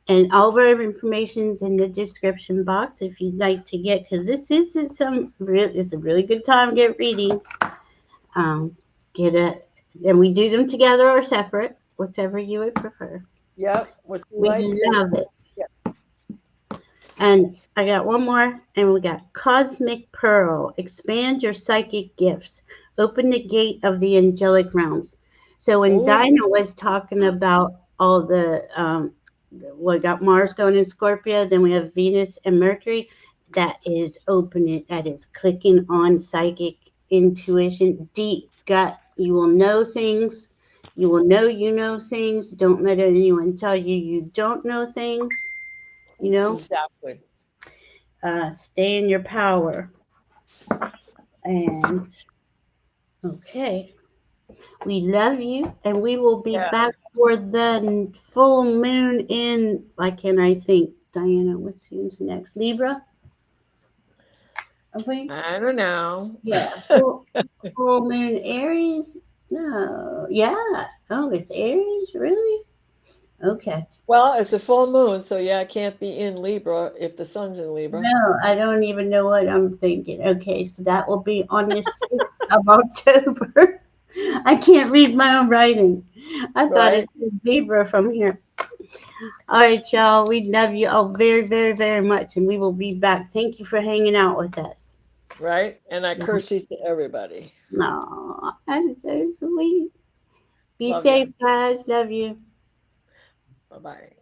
Speaker 1: and all of our information's in the description box if you'd like to get. Because it's a really good time to get readings. Um, get it, and we do them together or separate, whichever you would prefer.
Speaker 2: Yep, what you
Speaker 1: We
Speaker 2: like.
Speaker 1: love it.
Speaker 2: Yeah.
Speaker 1: And I got one more, and we got Cosmic Pearl. Expand your psychic gifts. Open the gate of the angelic realms. So when
Speaker 2: Oh,
Speaker 1: Dinah was talking about all the, we got Mars going in Scorpio, then we have Venus and Mercury. That is opening, that is clicking on psychic intuition, deep gut. You will know things. You will know you know things. Don't let anyone tell you you don't know things. You know,
Speaker 2: exactly.
Speaker 1: stay in your power. And okay, we love you, and we will be
Speaker 2: Yeah.
Speaker 1: back for the full moon in. Why can't I think, Diana? Who's next? Libra, I think.
Speaker 2: I don't know.
Speaker 1: Yeah, full moon Aries. No, yeah. Oh, it's Aries, really? Okay.
Speaker 2: Well, it's a full moon, so yeah, it can't be in Libra if the sun's in Libra.
Speaker 1: No, I don't even know what I'm thinking. Okay, so that will be on the 6th of October. I can't read my own writing. I thought
Speaker 2: Right,
Speaker 1: it said Libra from here. All right, y'all. We love you all very, very, very much, and we will be back. Thank you for hanging out with us.
Speaker 2: right. And I curses to everybody.
Speaker 1: Oh, that's so sweet. Be
Speaker 2: Love ya.
Speaker 1: safe, guys. Love you.
Speaker 2: Bye bye.